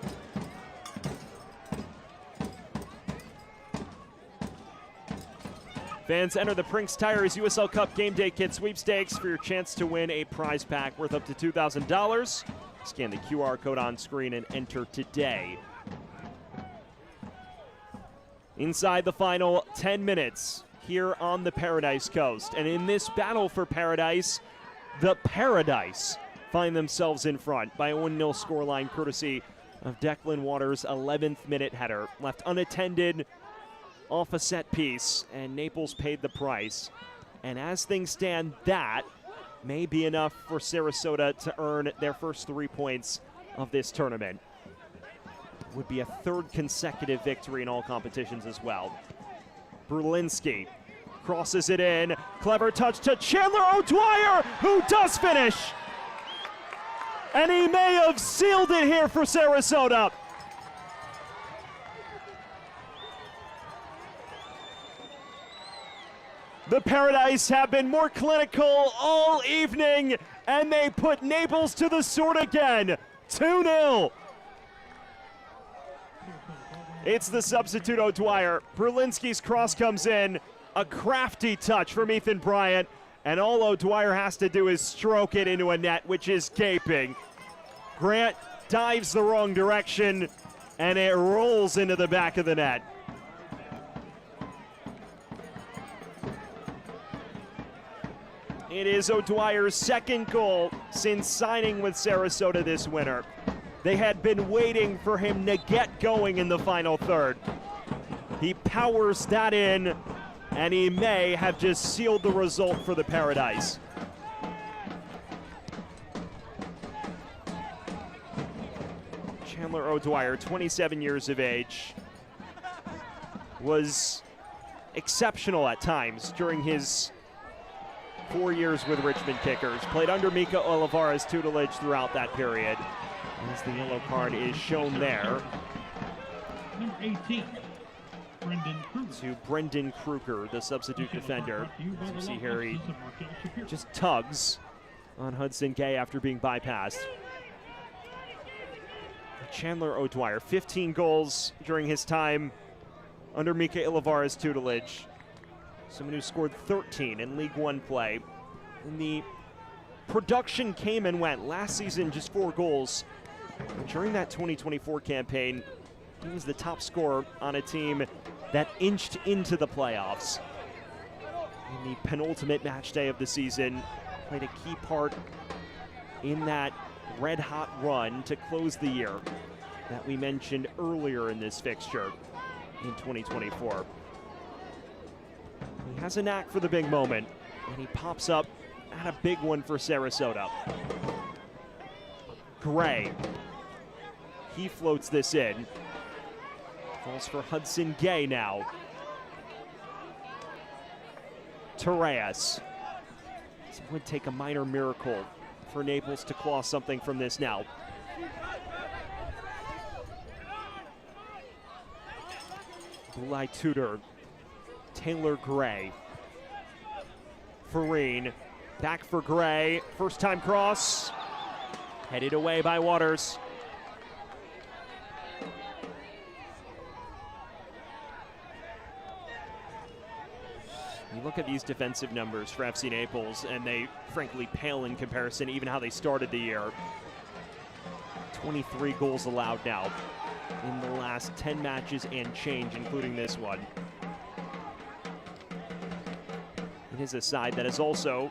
Fans, enter the Prinx Tires USL Cup Game Day Kit sweepstakes for your chance to win a prize pack worth up to $2,000. Scan the QR code on screen and enter today. Inside the final 10 minutes here on the Paradise Coast. And in this battle for Paradise, the Paradise find themselves in front by a 1-0 scoreline courtesy of Declan Waters' 11th minute header. Left unattended off a set piece, and Naples paid the price. And as things stand, that may be enough for Sarasota to earn their first 3 points of this tournament. Would be a third consecutive victory in all competitions as well. Brulinski crosses it in. Clever touch to Chandler O'Dwyer, who does finish. And he may have sealed it here for Sarasota. The Paradise have been more clinical all evening, and they put Naples to the sword again. 2-0. It's the substitute O'Dwyer. Brulinski's cross comes in. A crafty touch from Ethan Bryant, and all O'Dwyer has to do is stroke it into a net, which is gaping. Grant dives the wrong direction, and it rolls into the back of the net. It is O'Dwyer's second goal since signing with Sarasota this winter. They had been waiting for him to get going in the final third. He powers that in, and he may have just sealed the result for the Paradise. Chandler O'Dwyer, 27 years of age, was exceptional at times during his 4 years with Richmond Kickers. Played under Mika Olivares' tutelage throughout that period. As the yellow card is shown there. Number 18, Brendan Kruger. To Brendan Kruger, the substitute defender. As you see here, he just tugs on Hudson Gay after being bypassed. Chandler O'Dwyer, 15 goals during his time under Mika Olivares' tutelage. Someone who scored 13 in League One play. And the production came and went. Last season, just 4 goals. And during that 2024 campaign, he was the top scorer on a team that inched into the playoffs. In the penultimate match day of the season, played a key part in that red-hot run to close the year that we mentioned earlier in this fixture in 2024. He has a knack for the big moment, and he pops up at a big one for Sarasota. Gray. He floats this in. Falls for Hudson Gay now. Torres. It would take a minor miracle for Naples to claw something from this now. Bulai Tudor. Taylor Gray. Farine. Back for Gray. First time cross. Headed away by Waters. You look at these defensive numbers for FC Naples, and they frankly pale in comparison, even how they started the year. 23 goals allowed now in the last 10 matches and change, including this one. It is a side that has also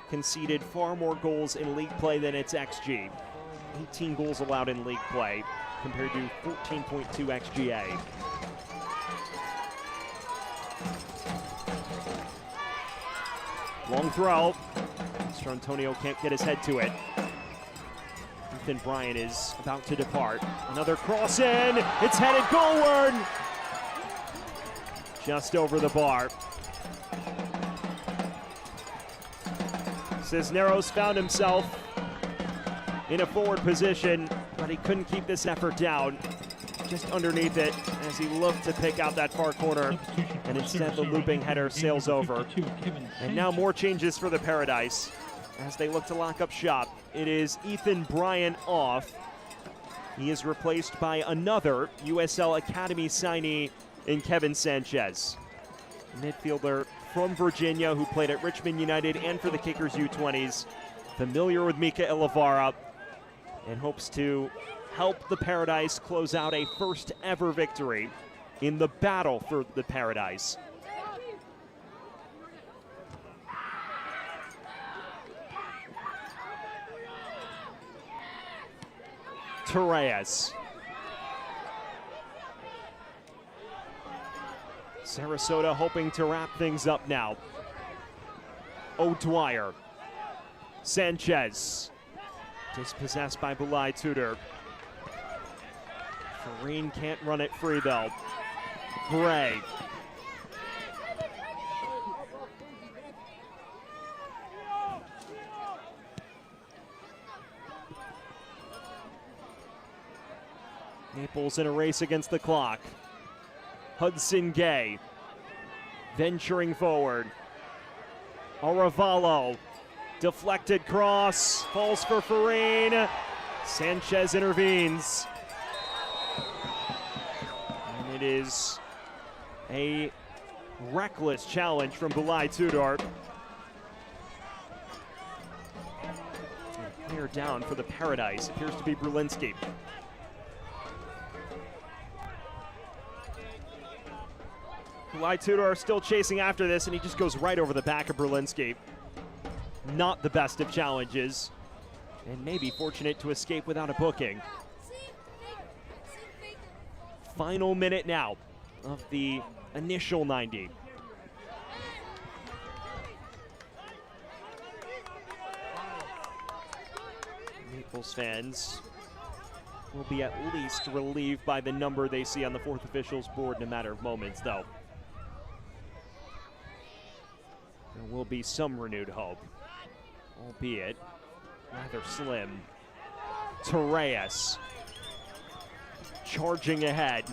conceded far more goals in league play than its XG. 18 goals allowed in league play compared to 14.2 XGA. Long throw. Mr. Antonio can't get his head to it. Ethan Bryant is about to depart. Another cross in. It's headed goalward. Just over the bar. Cisneros found himself in a forward position, but he couldn't keep this effort down. Just underneath it as he looked to pick out that far corner, and instead the looping header sails over. And now more changes for the Paradise as they look to lock up shop. It is Ethan Bryant off. He is replaced by another USL Academy signee in Kevin Sanchez, a midfielder from Virginia who played at Richmond United and for the Kickers U20s, familiar with Mika Ilavara, and hopes to help the Paradise close out a first ever victory in the battle for the Paradise. Torres. Sarasota hoping to wrap things up now. O'Dwyer. Sanchez. Dispossessed by Bulai Tudor. Farine can't run it free though. Gray. Naples in a race against the clock. Hudson Gay venturing forward. Arevalo, deflected cross, falls for Farine. Sanchez intervenes. And it is a reckless challenge from Bulai Tudor. Clear down for the Paradise, appears to be Brulinski. Bulai Tudor are still chasing after this, and he just goes right over the back of Brulinski. Not the best of challenges, and maybe fortunate to escape without a booking. Final minute now of the initial 90. Naples fans will be at least relieved by the number they see on the fourth officials board in a matter of moments, though. There will be some renewed hope, albeit rather slim. Torres charging ahead.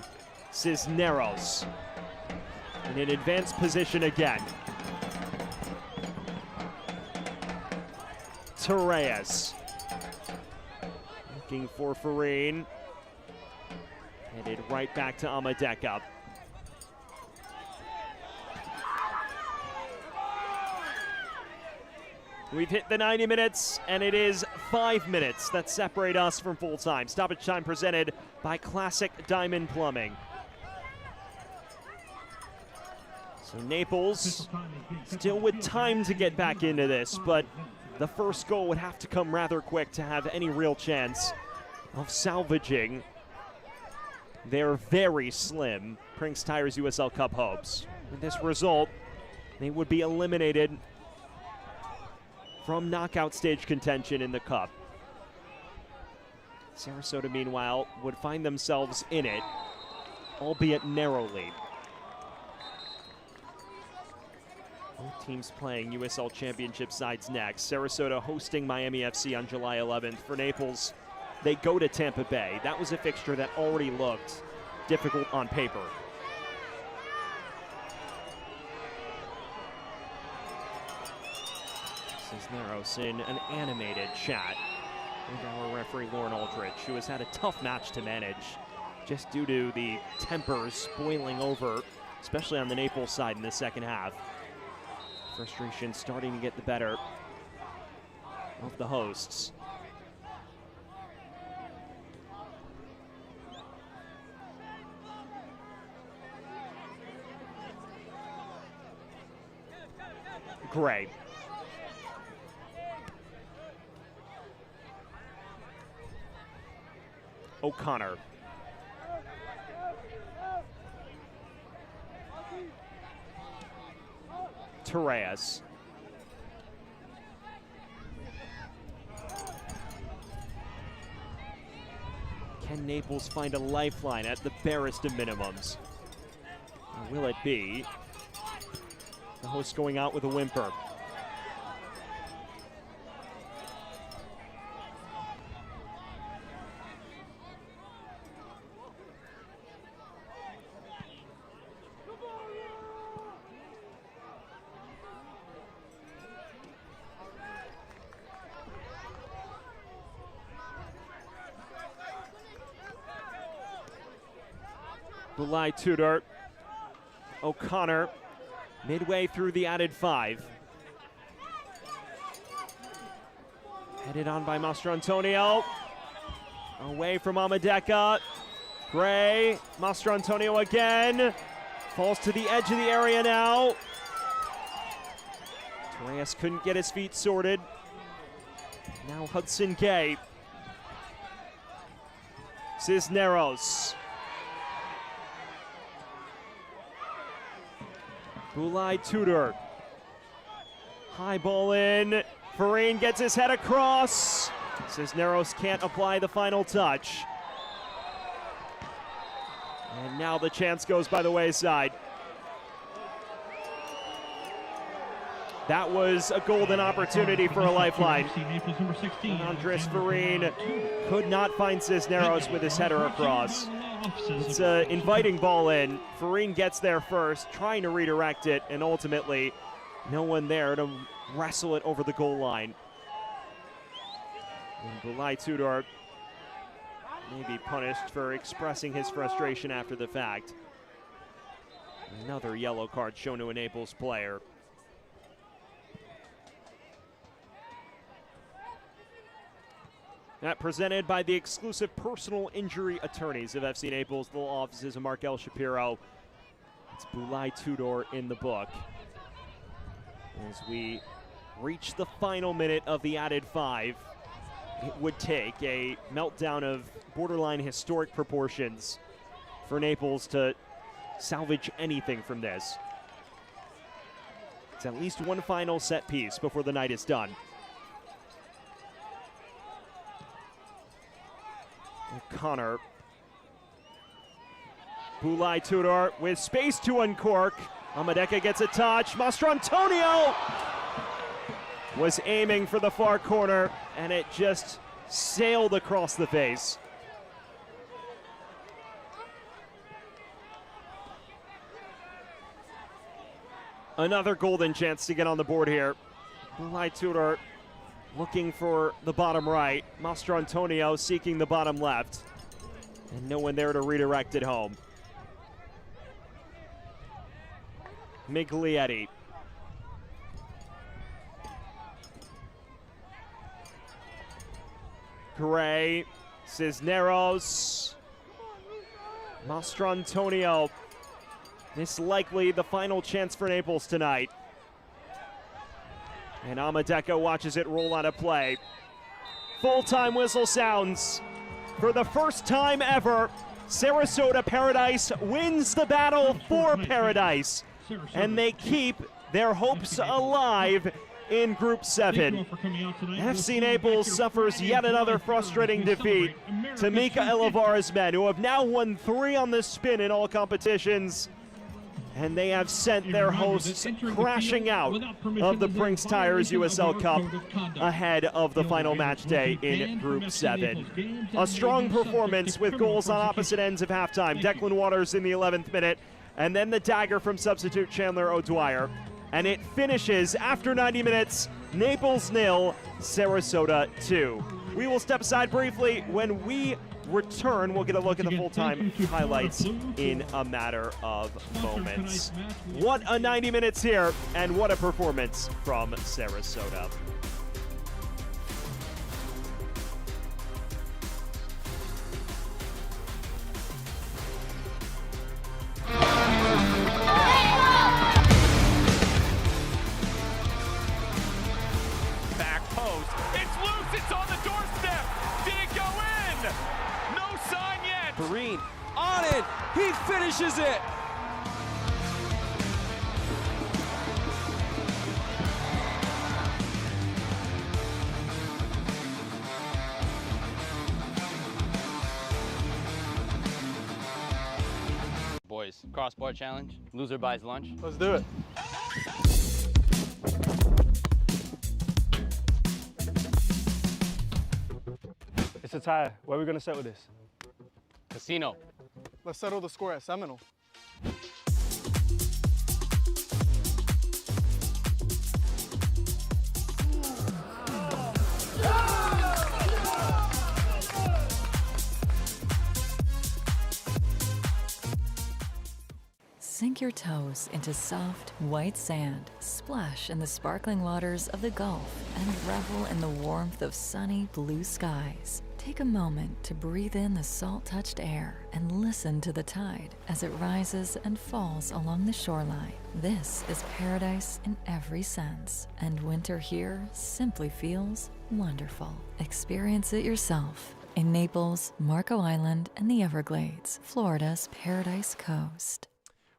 Cisneros in an advanced position again. Torres looking for Farine. Headed right back to Amadeka. We've hit the 90 minutes, and it is 5 minutes that separate us from full time. Stoppage time presented by Classic Diamond Plumbing. So Naples still with time to get back into this, but the first goal would have to come rather quick to have any real chance of salvaging their very slim Prinx Tires USL Cup hopes. With this result, they would be eliminated from knockout stage contention in the Cup. Sarasota, meanwhile, would find themselves in it, albeit narrowly. Both teams playing USL Championship sides next. Sarasota hosting Miami FC on July 11th. For Naples, they go to Tampa Bay. That was a fixture that already looked difficult on paper. Cisneros in an animated chat with our referee Lauren Aldrich, who has had a tough match to manage just due to the tempers boiling over, especially on the Naples side in the second half. Frustration starting to get the better of the hosts. Gray. O'Connor. Torres. Can Naples find a lifeline at the barest of minimums? Or will it be the host going out with a whimper? Bulai Tudor, O'Connor, midway through the added 5. Headed on by Mastrantonio. Away from Amadeka. Gray, Mastrantonio again. Falls to the edge of the area now. Torres couldn't get his feet sorted. Now Hudson Gay. Cisneros. Bulai Tudor. High ball in. Farine gets his head across. Cisneros can't apply the final touch. And now the chance goes by the wayside. That was a golden opportunity for a lifeline. And Andres Farine could not find Cisneros with his header across. It's an inviting ball in. Farine gets there first, trying to redirect it, and ultimately no one there to wrestle it over the goal line. And Bulai Tudor may be punished for expressing his frustration after the fact. Another yellow card shown to a Naples player. That presented by the exclusive personal injury attorneys of FC Naples, the law offices of Mark L. Shapiro. It's Bulai Tudor in the book. As we reach the final minute of the added 5, it would take a meltdown of borderline historic proportions for Naples to salvage anything from this. It's at least one final set piece before the night is done. O'Connor. Bulai Tudor with space to uncork. Amadeka gets a touch. Mastrantonio was aiming for the far corner, and it just sailed across the face. Another golden chance to get on the board here. Bulai Tudor looking for the bottom right. Mastrantonio seeking the bottom left. And no one there to redirect it home. Miglietti. Gray. Cisneros. Mastrantonio. This likely the final chance for Naples tonight. And Amadeka watches it roll out of play. Full-time whistle sounds. For the first time ever, Sarasota Paradise wins the battle for Paradise. And they keep their hopes alive in Group 7. FC Naples suffers yet another frustrating defeat to Mika Elevar's men, who have now won 3 on the spin in all competitions. And they have sent their hosts crashing out of the Prinx Tires USL Cup ahead of the final match day in Group 7. A strong performance with goals on opposite ends of halftime. Declan Waters in the 11th minute, and then the dagger from substitute Chandler O'Dwyer. And it finishes after 90 minutes, Naples 0, Sarasota 2. We will step aside briefly. When we return, we'll get a look at the full-time highlights in a matter of moments. What a 90 minutes here, and what a performance from Sarasota. Back post. It's loose. It's on the doorstep. Did it go in? No sign yet. Farine on it. He finishes it. Boys, cross-board challenge. Loser buys lunch. Let's do it. It's a tie. Where are we going to set with this? Casino. Let's settle the score at Seminole. Sink your toes into soft, white sand, splash in the sparkling waters of the Gulf, and revel in the warmth of sunny blue skies. Take a moment to breathe in the salt-touched air and listen to the tide as it rises and falls along the shoreline. This is paradise in every sense, and winter here simply feels wonderful. Experience it yourself in Naples, Marco Island, and the Everglades, Florida's Paradise Coast.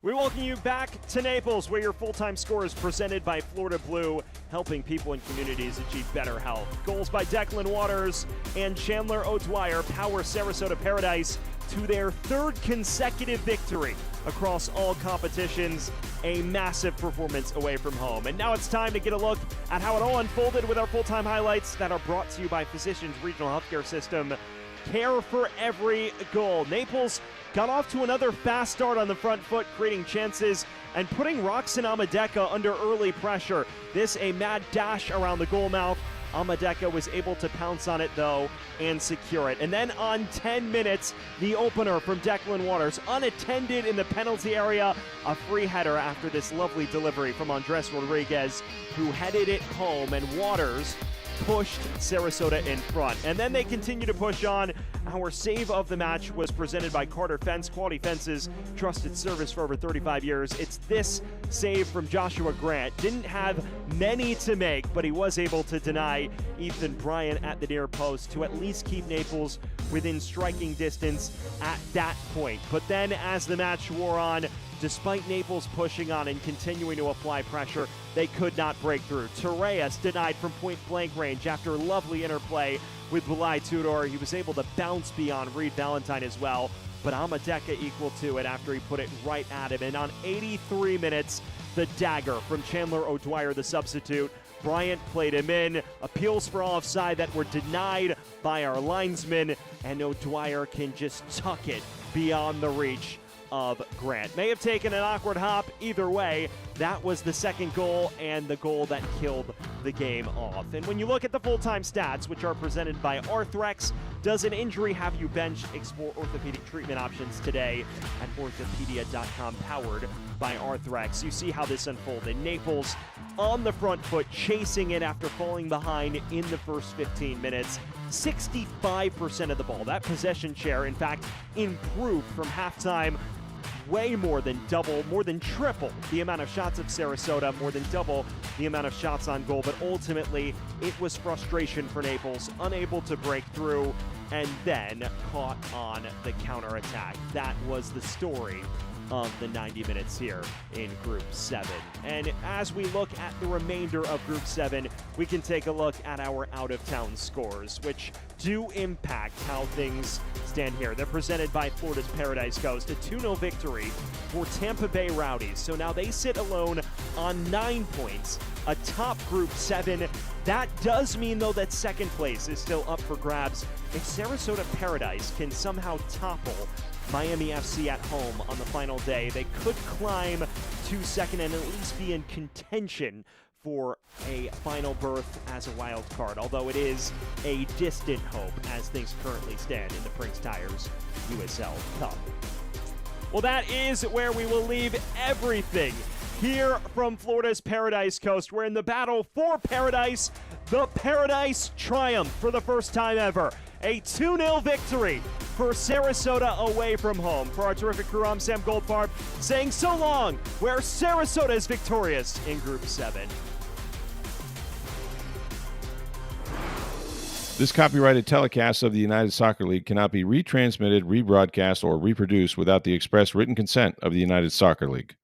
We welcome you back to Naples, where your full-time score is presented by Florida Blue, helping people and communities achieve better health. Goals by Declan Waters and Chandler O'Dwyer power Sarasota Paradise to their third consecutive victory across all competitions, a massive performance away from home. And now it's time to get a look at how it all unfolded with our full-time highlights that are brought to you by Physicians Regional Healthcare System. Care for every goal. Naples got off to another fast start on the front foot, creating chances and putting Roxanne Amadeka under early pressure. This a mad dash around the goal mouth. Amadeka was able to pounce on it, though, and secure it. And then on 10 minutes, the opener from Declan Waters, unattended in the penalty area, a free header after this lovely delivery from Andres Rodriguez, who headed it home, and Waters pushed Sarasota in front. And then they continue to push on. Our save of the match was presented by Carter Fence, quality fences, trusted service for over 35 years. It's this save from Joshua Grant. Didn't have many to make, but he was able to deny Ethan Bryant at the near post to at least keep Naples within striking distance at that point. But then as the match wore on, despite Naples pushing on and continuing to apply pressure, they could not break through. Torres denied from point-blank range after lovely interplay with Belai Tudor. He was able to bounce beyond Reed Valentine as well, but Amadeka equal to it after he put it right at him. And on 83 minutes, the dagger from Chandler O'Dwyer, the substitute. Bryant played him in. Appeals for offside that were denied by our linesman, and O'Dwyer can just tuck it beyond the reach of Grant. May have taken an awkward hop. Either way, that was the second goal and the goal that killed the game off. And when you look at the full-time stats, which are presented by Arthrex, does an injury have you benched? Explore orthopedic treatment options today at orthopedia.com, powered by Arthrex. You see how this unfolded. Naples on the front foot, chasing it after falling behind in the first 15 minutes. 65% of the ball. That possession share, in fact, improved from halftime. Way more than double, more than triple the amount of shots of Sarasota, more than double the amount of shots on goal. But ultimately, it was frustration for Naples, unable to break through, and then caught on the counterattack. That was the story of the 90 minutes here in Group 7. And as we look at the remainder of Group 7, we can take a look at our out-of-town scores, which do impact how things stand here. They're presented by Florida's Paradise Coast, a 2-0 victory for Tampa Bay Rowdies. So now they sit alone on 9 points, atop Group 7. That does mean, though, that second place is still up for grabs. If Sarasota Paradise can somehow topple Miami FC at home on the final day, they could climb to second and at least be in contention for a final berth as a wild card, although it is a distant hope as things currently stand in the Prinx Tires USL Cup. Well, that is where we will leave everything here from Florida's Paradise Coast. We're in the battle for Paradise. The Paradise triumph for the first time ever. A 2-0 victory for Sarasota away from home. For our terrific crew, I'm Sam Goldfarb saying so long, where Sarasota is victorious in Group 7. This copyrighted telecast of the United Soccer League cannot be retransmitted, rebroadcast, or reproduced without the express written consent of the United Soccer League.